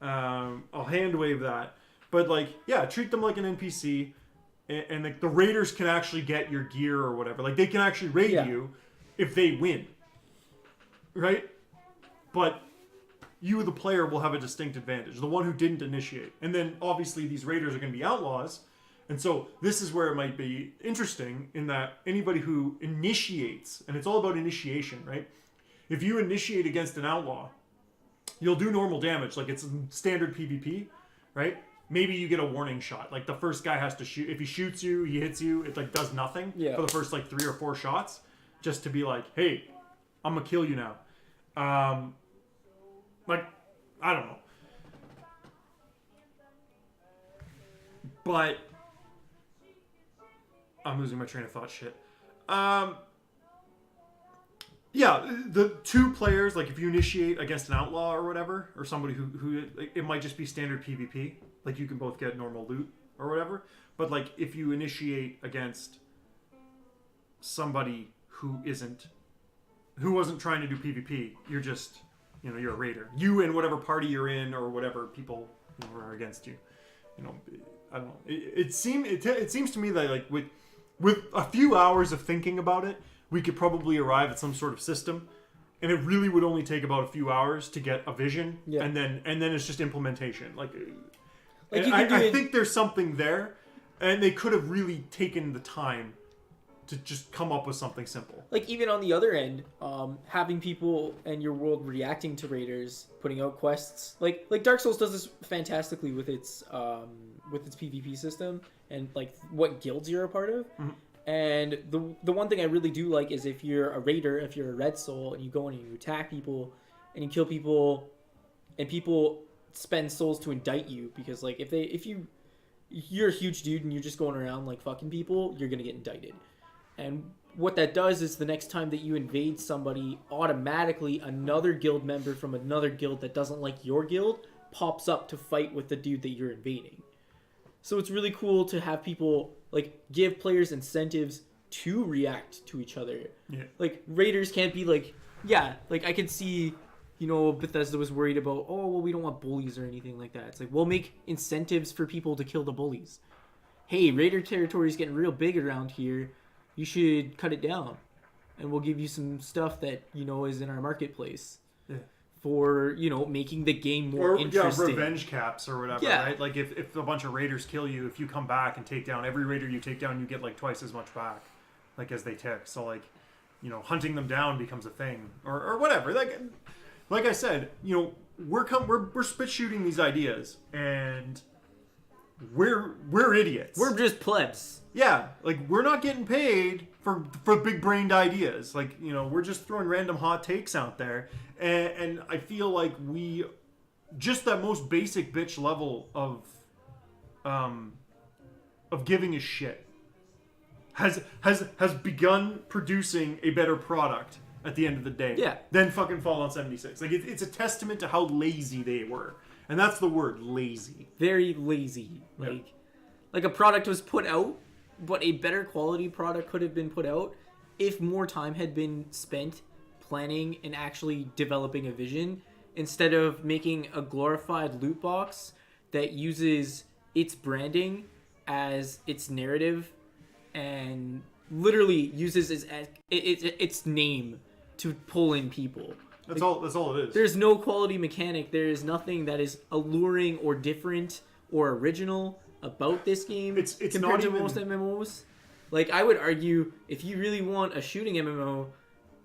I'll hand wave that. But, like, yeah, treat them like an NPC. and like the raiders can actually get your gear or whatever. Like they can actually raid you if they win, right? But you, the player, will have a distinct advantage. The one who didn't initiate, and then obviously these raiders are going to be outlaws, and so this is where it might be interesting in that anybody who initiates, and it's all about initiation, right? If you initiate against an outlaw, you'll do normal damage, like it's standard PvP, right? Maybe you get a warning shot. Like the first guy has to shoot. If he shoots you, he hits you. It like does nothing for the first like 3 or 4 shots, just to be like, hey, I'm gonna kill you now. Like I don't know, but I'm losing my train of thought. Shit. Yeah, the 2 players, like if you initiate against an outlaw or whatever, or somebody who like, it might just be standard PvP. Like you can both get normal loot or whatever. But like if you initiate against somebody who wasn't trying to do PvP, you're just, you're a raider. You and whatever party you're in or whatever people are against you. I don't know. It seems to me that like with a few hours of thinking about it, we could probably arrive at some sort of system, and it really would only take about a few hours to get a vision, and then it's just implementation. I think there's something there, and they could have really taken the time to just come up with something simple. Like even on the other end, having people in your world reacting to raiders, putting out quests, like Dark Souls does this fantastically with its PvP system and like what guilds you're a part of. Mm-hmm. And the one thing I really do like is if you're a raider, if you're a red soul, and you go in and you attack people, and you kill people, and people spend souls to indict you, because like if you're a huge dude and you're just going around like fucking people, you're gonna get indicted. And what that does is the next time that you invade somebody, automatically another guild member from another guild that doesn't like your guild pops up to fight with the dude that you're invading. So it's really cool to have people like give players incentives to react to each other. Yeah. Like raiders can't be like, like I could see, Bethesda was worried about, oh, well, we don't want bullies or anything like that. It's like, we'll make incentives for people to kill the bullies. Hey, raider territory is getting real big around here. You should cut it down, and we'll give you some stuff that is in our marketplace for making the game more interesting. Revenge caps or whatever, right? Like if a bunch of raiders kill you, if you come back and take down every raider you take down, you get like twice as much back, like as they tick. So like, hunting them down becomes a thing, or whatever. Like I said, we're spit shooting these ideas, and we're idiots. We're just plebs. Yeah, like we're not getting paid for big brained ideas. Like we're just throwing random hot takes out there, and I feel like we just that most basic bitch level of giving a shit has begun producing a better product at the end of the day. Yeah. Than fucking Fallout 76. Like it's a testament to how lazy they were, and that's the word, lazy. Very lazy. Like a product was put out, but a better quality product could have been put out if more time had been spent planning and actually developing a vision, instead of making a glorified loot box that uses its branding as its narrative and literally uses its name to pull in people. That's all it is. There's no quality mechanic. There is nothing that is alluring or different or original about this game. It's compared not to even... most MMOs. Like, I would argue, if you really want a shooting MMO,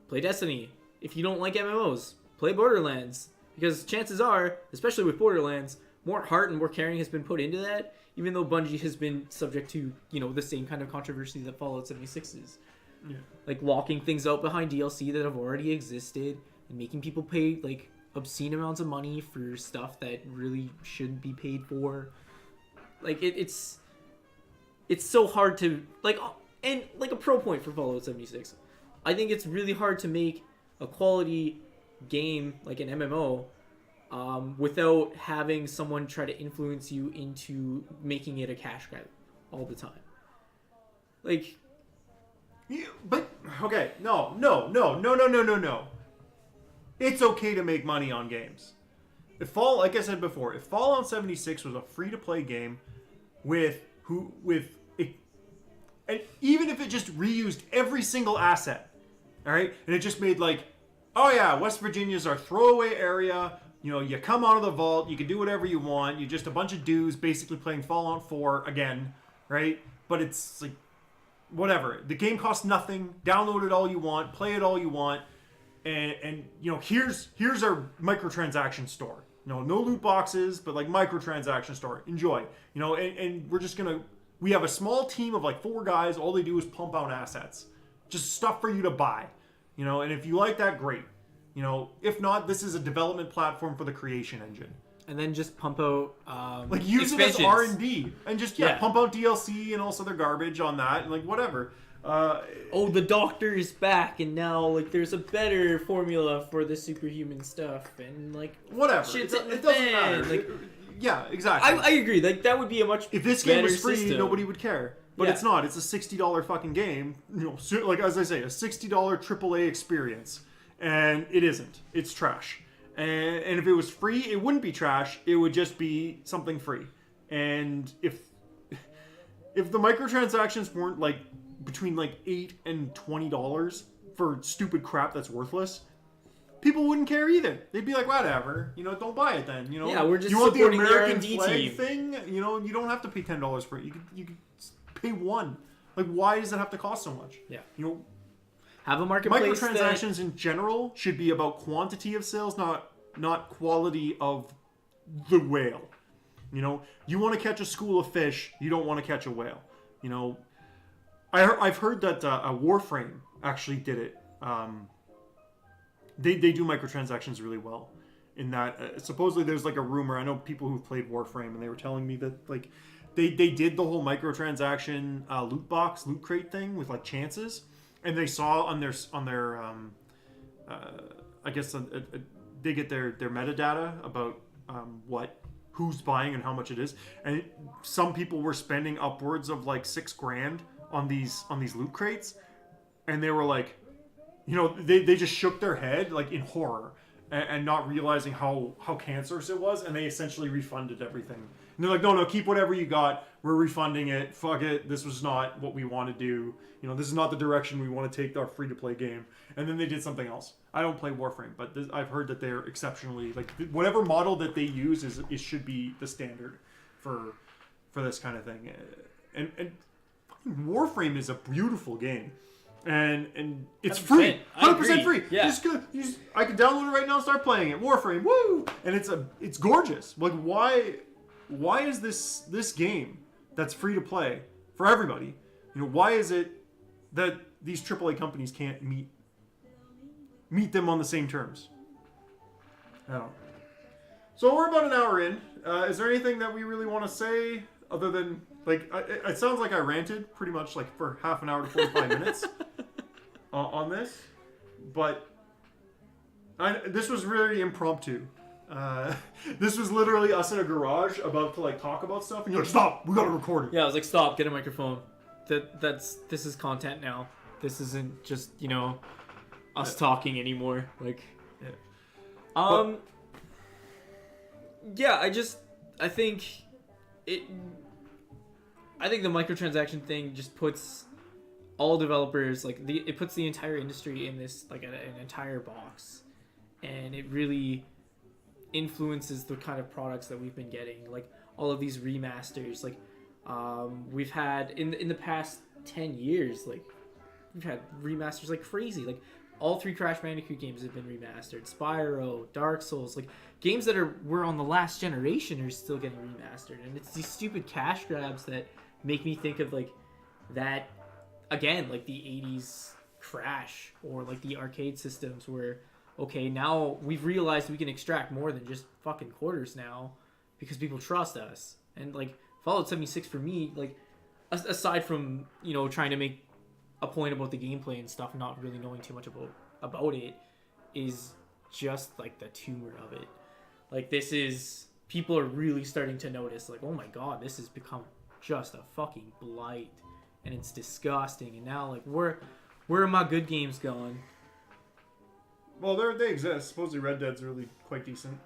play Destiny. If you don't like MMOs, play Borderlands. Because chances are, especially with Borderlands, more heart and more caring has been put into that, even though Bungie has been subject to, the same kind of controversy that Fallout 76 is. Yeah. Like, locking things out behind DLC that have already existed, and making people pay, like, obscene amounts of money for stuff that really shouldn't be paid for. Like, it's so hard to, like, and, like, a pro point for Fallout 76. I think it's really hard to make a quality game, like an MMO, without having someone try to influence you into making it a cash grab all the time. Like... Yeah, but, okay, no. It's okay to make money on games. Like I said before, if Fallout 76 was a free-to-play game with And even if it just reused every single asset, all right, and it just made like, oh yeah, West Virginia's our throwaway area. You know, you come out of the vault, you can do whatever you want. You're just a bunch of dudes basically playing Fallout 4 again, right? But it's like, whatever. The game costs nothing. Download it all you want. Play it all you want. And you know, here's our microtransaction store. You know, no loot boxes, but like microtransaction store. Enjoy. You know, and we're just gonna. We have a small team of like 4 guys. All they do is pump out assets, just stuff for you to buy. You know, and if you like that, great. You know, if not, this is a development platform for the creation engine. And then just pump out like use expansions. it as R&D and just pump out DLC and also their garbage on that and like whatever. Oh, the doctor is back, and now like there's a better formula for the superhuman stuff, and like whatever. Shit's It doesn't matter. Like, yeah, exactly. I agree. Like that would be a much if this game was free, system. nobody would care. But it's not. It's a $60 fucking game. You know, so, like as I say, a $60 AAA experience, and it isn't. It's trash. And if it was free, it wouldn't be trash. It would just be something free. And if the microtransactions weren't like between like $8 and $20 for stupid crap that's worthless, people wouldn't care either. They'd be like, whatever, you know, don't buy it then. You know, yeah, we're just you want the supporting American the R&D flag team. thing. You know, you don't have to pay $10 for it. You could pay $1. Like, why does it have to cost so much? Yeah, you know. Have a marketplace. Microtransactions in general should be about quantity of sales, not quality of the whale. You know, you want to catch a school of fish, you don't want to catch a whale. You know, I've heard that Warframe actually did it. They do microtransactions really well. In that, supposedly there's like a rumor. I know people who've played Warframe, and they were telling me that like they did the whole microtransaction loot crate thing with like chances. And they saw on their I guess they get their metadata about who's buying and how much it is, and some people were spending upwards of like $6,000 on these loot crates, and they were like, you know, they just shook their head like in horror and not realizing how cancerous it was, and they essentially refunded everything. And they're like, no, keep whatever you got. We're refunding it. Fuck it. This was not what we want to do. You know, this is not the direction we want to take our free-to-play game. And then they did something else. I don't play Warframe, but I've heard that they're exceptionally, like, whatever model that they use it should be the standard for this kind of thing. And Warframe is a beautiful game. And it's free. 100% free. Yeah. I can download it right now and start playing it. Warframe, woo! And it's gorgeous. Like, why is this game that's free to play for everybody? You know, why is it that these AAA companies can't meet them on the same terms? I don't know. So we're about an hour in. Is there anything that we really want to say other than like it sounds like I ranted pretty much like for half an hour to 45 minutes on this, but this was really impromptu. This was literally us in a garage about to like talk about stuff, and you're like, stop, we gotta record it. Yeah, I was like, stop, get a microphone. This is content now. This isn't just, you know, us talking anymore. Like, yeah, I think the microtransaction thing just puts all developers, like, it puts the entire industry in this, like, an entire box, and it really influences the kind of products that we've been getting, like all of these remasters. Like we've had in the past 10 years, like we've had remasters like crazy. Like all 3 Crash Bandicoot games have been remastered. Spyro, Dark Souls, like games that were on the last generation are still getting remastered, and it's these stupid cash grabs that make me think of like that again, like the 80s Crash or like the arcade systems where, okay, now we've realized we can extract more than just fucking quarters now because people trust us. And like Fallout 76 for me, like aside from, you know, trying to make a point about the gameplay and stuff, not really knowing too much about it, is just like the tumor of it. Like this is, people are really starting to notice, like, oh my god, this has become just a fucking blight, and it's disgusting. And now like where are my good games going? Well, they exist. Supposedly Red Dead's really quite decent.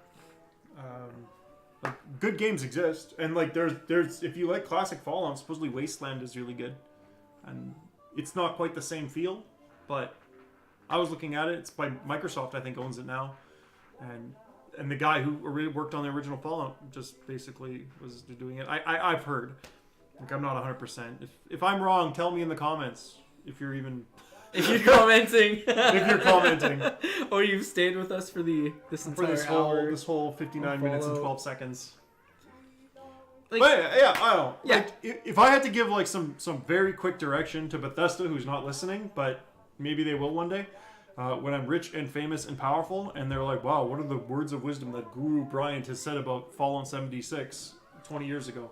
Like, good games exist, and like there's if you like classic Fallout, supposedly Wasteland is really good. and it's not quite the same feel, but I was looking at it. It's by Microsoft, I think, owns it now, and the guy who worked on the original Fallout just basically was doing it. I've heard. Like, I'm not 100%. If I'm wrong, tell me in the comments. If you're commenting, if you're commenting, or you've stayed with us for this entire hour, this whole 59 minutes and 12 seconds. Like, but yeah, I don't know. Yeah. Like, if I had to give like some very quick direction to Bethesda, who's not listening, but maybe they will one day, when I'm rich and famous and powerful, and they're like, wow, what are the words of wisdom that Guru Bryant has said about Fallout 76 20 years ago?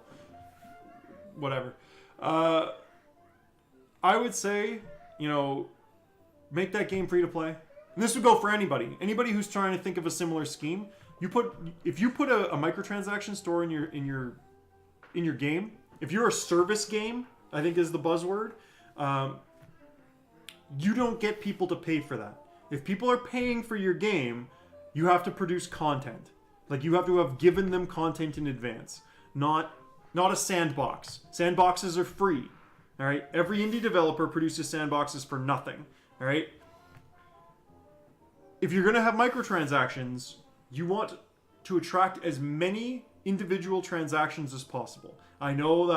Whatever. I would say, make that game free to play. And this would go for anybody. Anybody who's trying to think of a similar scheme. If you put a microtransaction store in your game, if you're a service game, I think is the buzzword, you don't get people to pay for that. If people are paying for your game, you have to produce content. Like, you have to have given them content in advance. Not a sandbox. Sandboxes are free. All right? Every indie developer produces sandboxes for nothing. All right? If you're going to have microtransactions, you want to attract as many individual transactions as possible. I know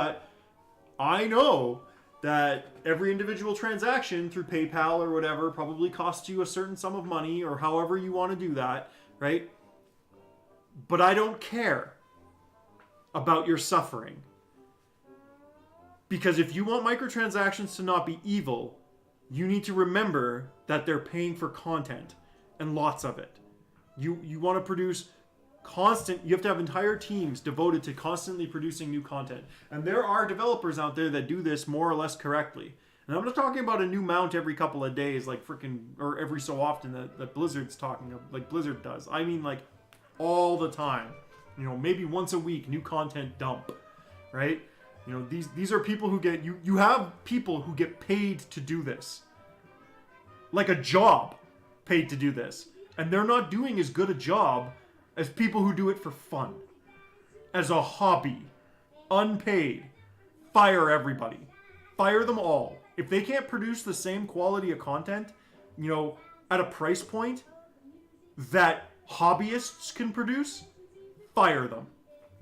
that every individual transaction through PayPal or whatever probably costs you a certain sum of money, or however you want to do that, right? But I don't care about your suffering. Because if you want microtransactions to not be evil, you need to remember that they're paying for content, and lots of it. You want to produce you have to have entire teams devoted to constantly producing new content. And there are developers out there that do this more or less correctly. And I'm not talking about a new mount every couple of days, like or every so often that Blizzard's talking of, like Blizzard does. I mean, like, all the time. Maybe once a week, new content dump, right? These are people who get, you have people who get paid to do this. Like a job paid to do this. And they're not doing as good a job as people who do it for fun. As a hobby. Unpaid. Fire everybody. Fire them all. If they can't produce the same quality of content, at a price point that hobbyists can produce, fire them.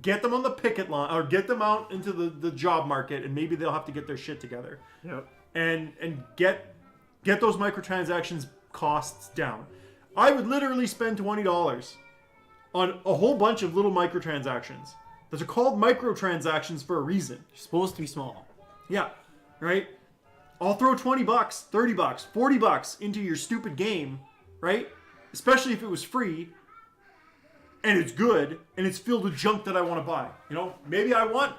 Get them on the picket line, or get them out into the job market, and maybe they'll have to get their shit together. Yep. And get those microtransactions costs down. I would literally spend $20 on a whole bunch of little microtransactions. Those are called microtransactions for a reason. They're supposed to be small. Yeah, right? I'll throw $20, $30, $40 into your stupid game, right? Especially if it was free, and it's good, and it's filled with junk that I want to buy. Maybe I want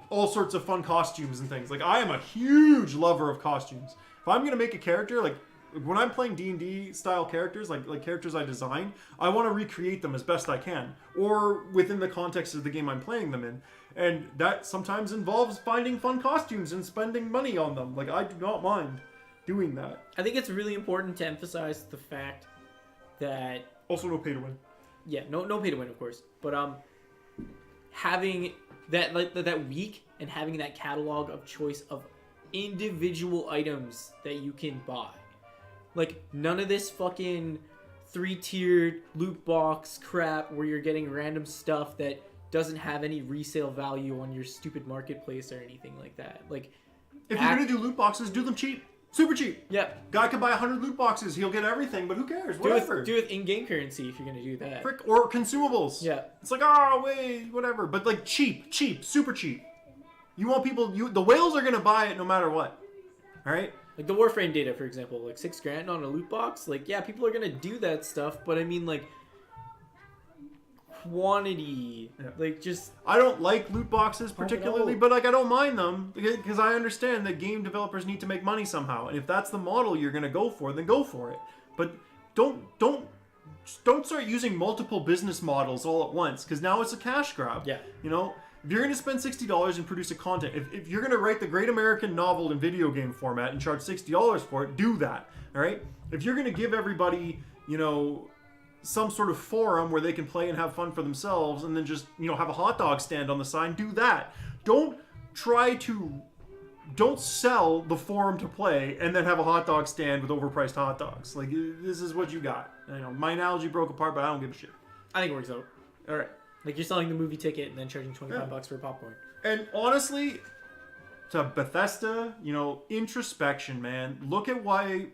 all sorts of fun costumes and things. Like, I am a huge lover of costumes. If I'm going to make a character, like, when I'm playing D&D style characters, like characters I design, I want to recreate them as best I can, or within the context of the game I'm playing them in. And that sometimes involves finding fun costumes and spending money on them. Like, I do not mind doing that. I think it's really important to emphasize the fact that... Also, no pay to win. Yeah, no pay to win, of course. But having that week and having that catalog of choice of individual items that you can buy. Like, none of this fucking 3-tiered loot box crap where you're getting random stuff that doesn't have any resale value on your stupid marketplace or anything like that. Like, if you're gonna do loot boxes, do them cheap. Super cheap. Yep. Guy can buy 100 loot boxes. He'll get everything, but who cares? Whatever. Do it in-game currency if you're going to do that. Frick, or consumables. Yeah. It's like, oh, wait, whatever. But, like, cheap, super cheap. You want people... the whales are going to buy it no matter what. All right? Like, the Warframe data, for example. Like, $6,000 on a loot box. Like, yeah, people are going to do that stuff. But, I mean, like... quantity. Yeah. Like, just... I don't like loot boxes particularly, but, like, I don't mind them because I understand that game developers need to make money somehow. And if that's the model you're going to go for, then go for it. But don't start using multiple business models all at once, because now it's a cash grab. Yeah. If you're going to spend $60 and produce a content, if you're going to write the Great American Novel in video game format and charge $60 for it, do that. All right? If you're going to give everybody, some sort of forum where they can play and have fun for themselves, and then just, have a hot dog stand on the side, do that. Don't try to don't sell the forum to play and then have a hot dog stand with overpriced hot dogs. Like, this is what you got. I know my analogy broke apart, but I don't give a shit. I think it works out. All right. Like, you're selling the movie ticket and then charging $25 for popcorn. And honestly, to Bethesda, introspection, man. Look at why,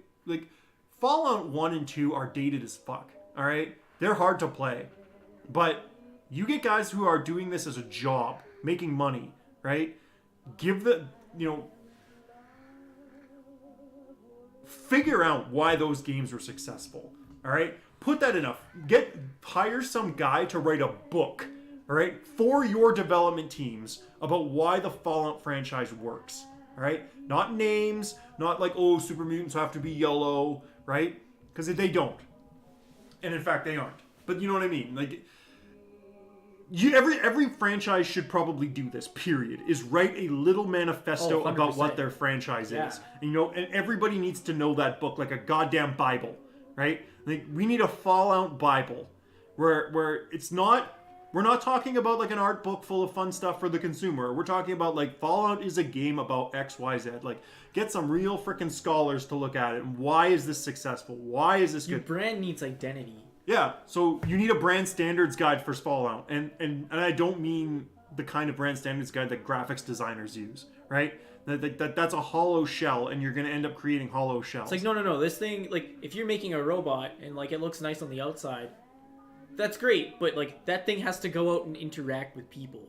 Fallout 1 and 2 are dated as fuck, all right? They're hard to play. But you get guys who are doing this as a job, making money, right? Figure out why those games were successful, all right? Put that hire some guy to write a book, all right, for your development teams about why the Fallout franchise works, all right? Not names, not like, oh, super mutants have to be yellow, right? Because they don't. And in fact, they aren't. But you know what I mean? Like, every franchise should probably do this, period, is write a little manifesto about what their franchise is. And, and everybody needs to know that book like a goddamn Bible, right? Like, we need a Fallout Bible where it's not, we're not talking about like an art book full of fun stuff for the consumer. We're talking about like Fallout is a game about X, Y, Z. Like, get some real freaking scholars to look at it. And why is this successful? Why is this good? Your brand needs identity. Yeah, so you need a brand standards guide for Fallout. And I don't mean the kind of brand standards guide that graphics designers use, right? That's a hollow shell, and you're going to end up creating hollow shells. It's like, no. This thing, like, if you're making a robot and, like, it looks nice on the outside, that's great. But, like, that thing has to go out and interact with people.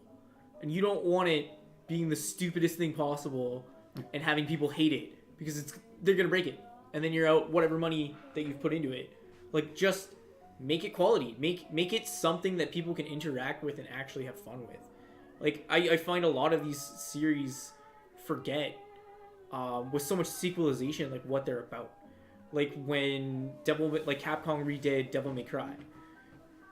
And you don't want it being the stupidest thing possible and having people hate it. Because they're going to break it. And then you're out whatever money that you've put into it. Like, just make it quality. Make it something that people can interact with and actually have fun with. Like, I find a lot of these series forget with so much sequelization, like, what they're about. Like, when Capcom redid Devil May Cry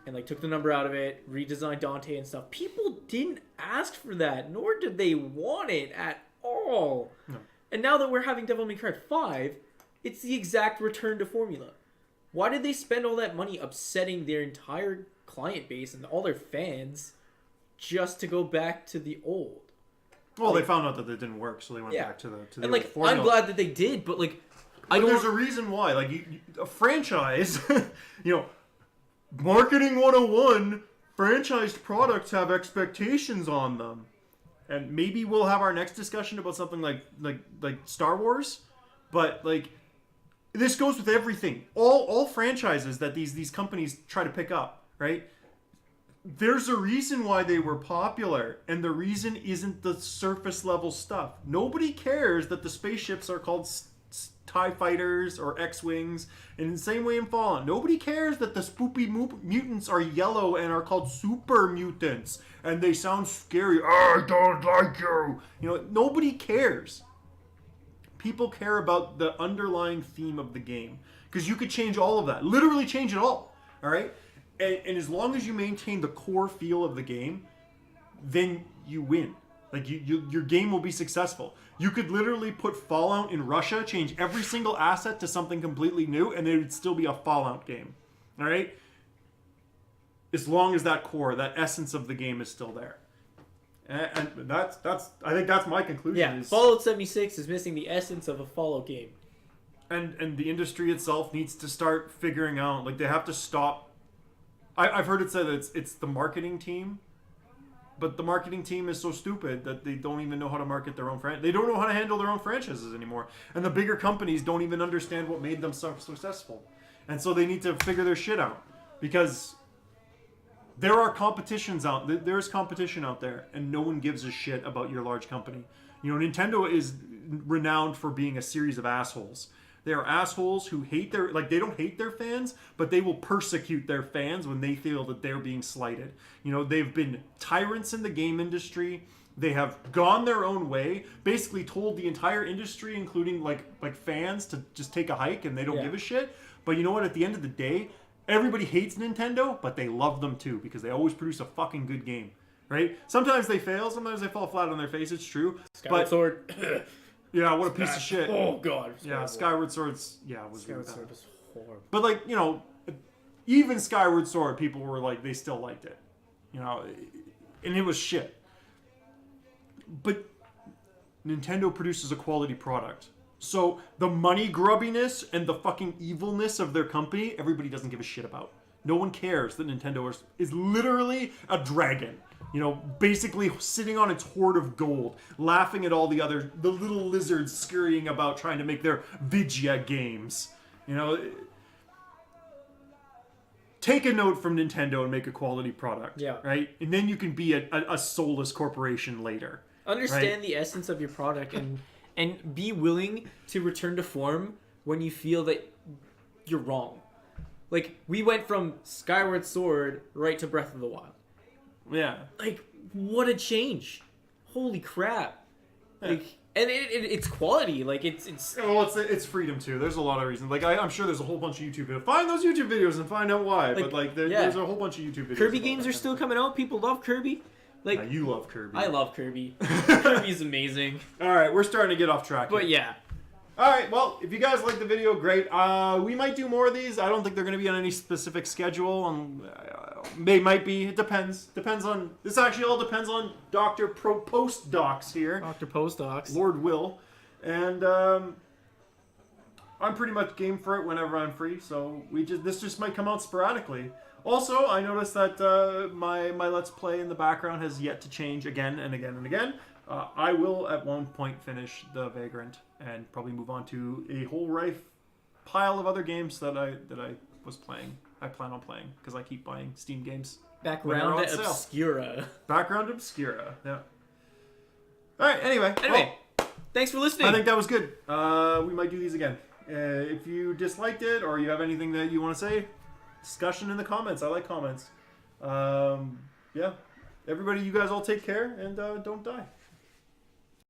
and, like, took the number out of it, redesigned Dante and stuff, people didn't ask for that, nor did they want it at all. No. And now that we're having Devil May Cry 5, it's the exact return to formula. Why did they spend all that money upsetting their entire client base and all their fans just to go back to the old? Well, they found out that it didn't work, so they went back to the and, like, formula. I'm glad that they did, but, like, there's a reason why. Like, a franchise, marketing 101, franchised products have expectations on them. And maybe we'll have our next discussion about something like Star Wars, but, like, this goes with everything. All franchises that these companies try to pick up, right? There's a reason why they were popular, and the reason isn't the surface level stuff. Nobody cares that the spaceships are called TIE fighters or X-Wings, and in the same way in Fallout. Nobody cares that the spoopy mutants are yellow and are called super mutants, and they sound scary. I don't like you. Nobody cares. People care about the underlying theme of the game, because you could change all of that. Literally change it all right? And as long as you maintain the core feel of the game, then you win. Like, your game will be successful. You could literally put Fallout in Russia, change every single asset to something completely new, and it would still be a Fallout game. All right? As long as that core, that essence of the game is still there. And that's I think that's my conclusion. Yeah, Fallout 76 is missing the essence of a Fallout game. And the industry itself needs to start figuring out, like, they have to stop. I've heard it said that it's the marketing team, but the marketing team is so stupid that they don't even know how to market their own franchise. They don't know how to handle their own franchises anymore. And the bigger companies don't even understand what made them so successful. And so they need to figure their shit out, because there are competitions there's competition out there, and no one gives a shit about your large company. Nintendo is renowned for being a series of assholes. They are assholes who hate they don't hate their fans, but they will persecute their fans when they feel that they're being slighted. They've been tyrants in the game industry. They have gone their own way, basically told the entire industry, including like fans, to just take a hike, and they don't give a shit. But you know what? At the end of the day, everybody hates Nintendo, but they love them too, because they always produce a fucking good game, right? Sometimes they fail, sometimes they fall flat on their face, it's true. Skyward Sword. Yeah, what a piece of shit. Oh, God. Yeah, Skyward Sword's... Yeah, it was Skyward really Sword was horrible. But, like, even Skyward Sword, people were like, they still liked it. And it was shit. But Nintendo produces a quality product. So the money grubbiness and the fucking evilness of their company, everybody doesn't give a shit about. No one cares that Nintendo is literally a dragon. You know, basically sitting on its hoard of gold, laughing at all the little lizards scurrying about trying to make their Vidya games. You know, take a note from Nintendo and make a quality product. Yeah. Right? And then you can be a soulless corporation later. Understand the essence of your product and be willing to return to form when you feel that you're wrong. Like, we went from Skyward Sword right to Breath of the Wild. Yeah. Like, what a change. Holy crap. Yeah. Like, and it's quality. Like, it's Well, it's freedom too. There's a lot of reasons. Like I'm sure there's a whole bunch of YouTube videos. Find those YouTube videos and find out why. Like, but like there's a whole bunch of YouTube videos. Kirby about games that are still coming out. People love Kirby. Like, you love Kirby. I love Kirby. Kirby's amazing. All right, we're starting to get off track. But here. yeah. All right, well, if you guys like the video, great. We might do more of these. I don't think they're going to be on any specific schedule. They might be. It depends. This actually all depends on Dr. Postdocs here. Dr. Postdocs. Lord Will. And I'm pretty much game for it whenever I'm free. So this just might come out sporadically. Also, I noticed that my Let's Play in the background has yet to change again and again and again. I will at one point finish The Vagrant and probably move on to a whole pile of other games that I was playing. I plan on playing because I keep buying Steam games. Background Obscura. Background Obscura. Yeah. All right. Anyway. Thanks for listening. I think that was good. We might do these again. If you disliked it or you have anything that you want to say, discussion in the comments. I like comments. Yeah. Everybody, you guys all take care and don't die.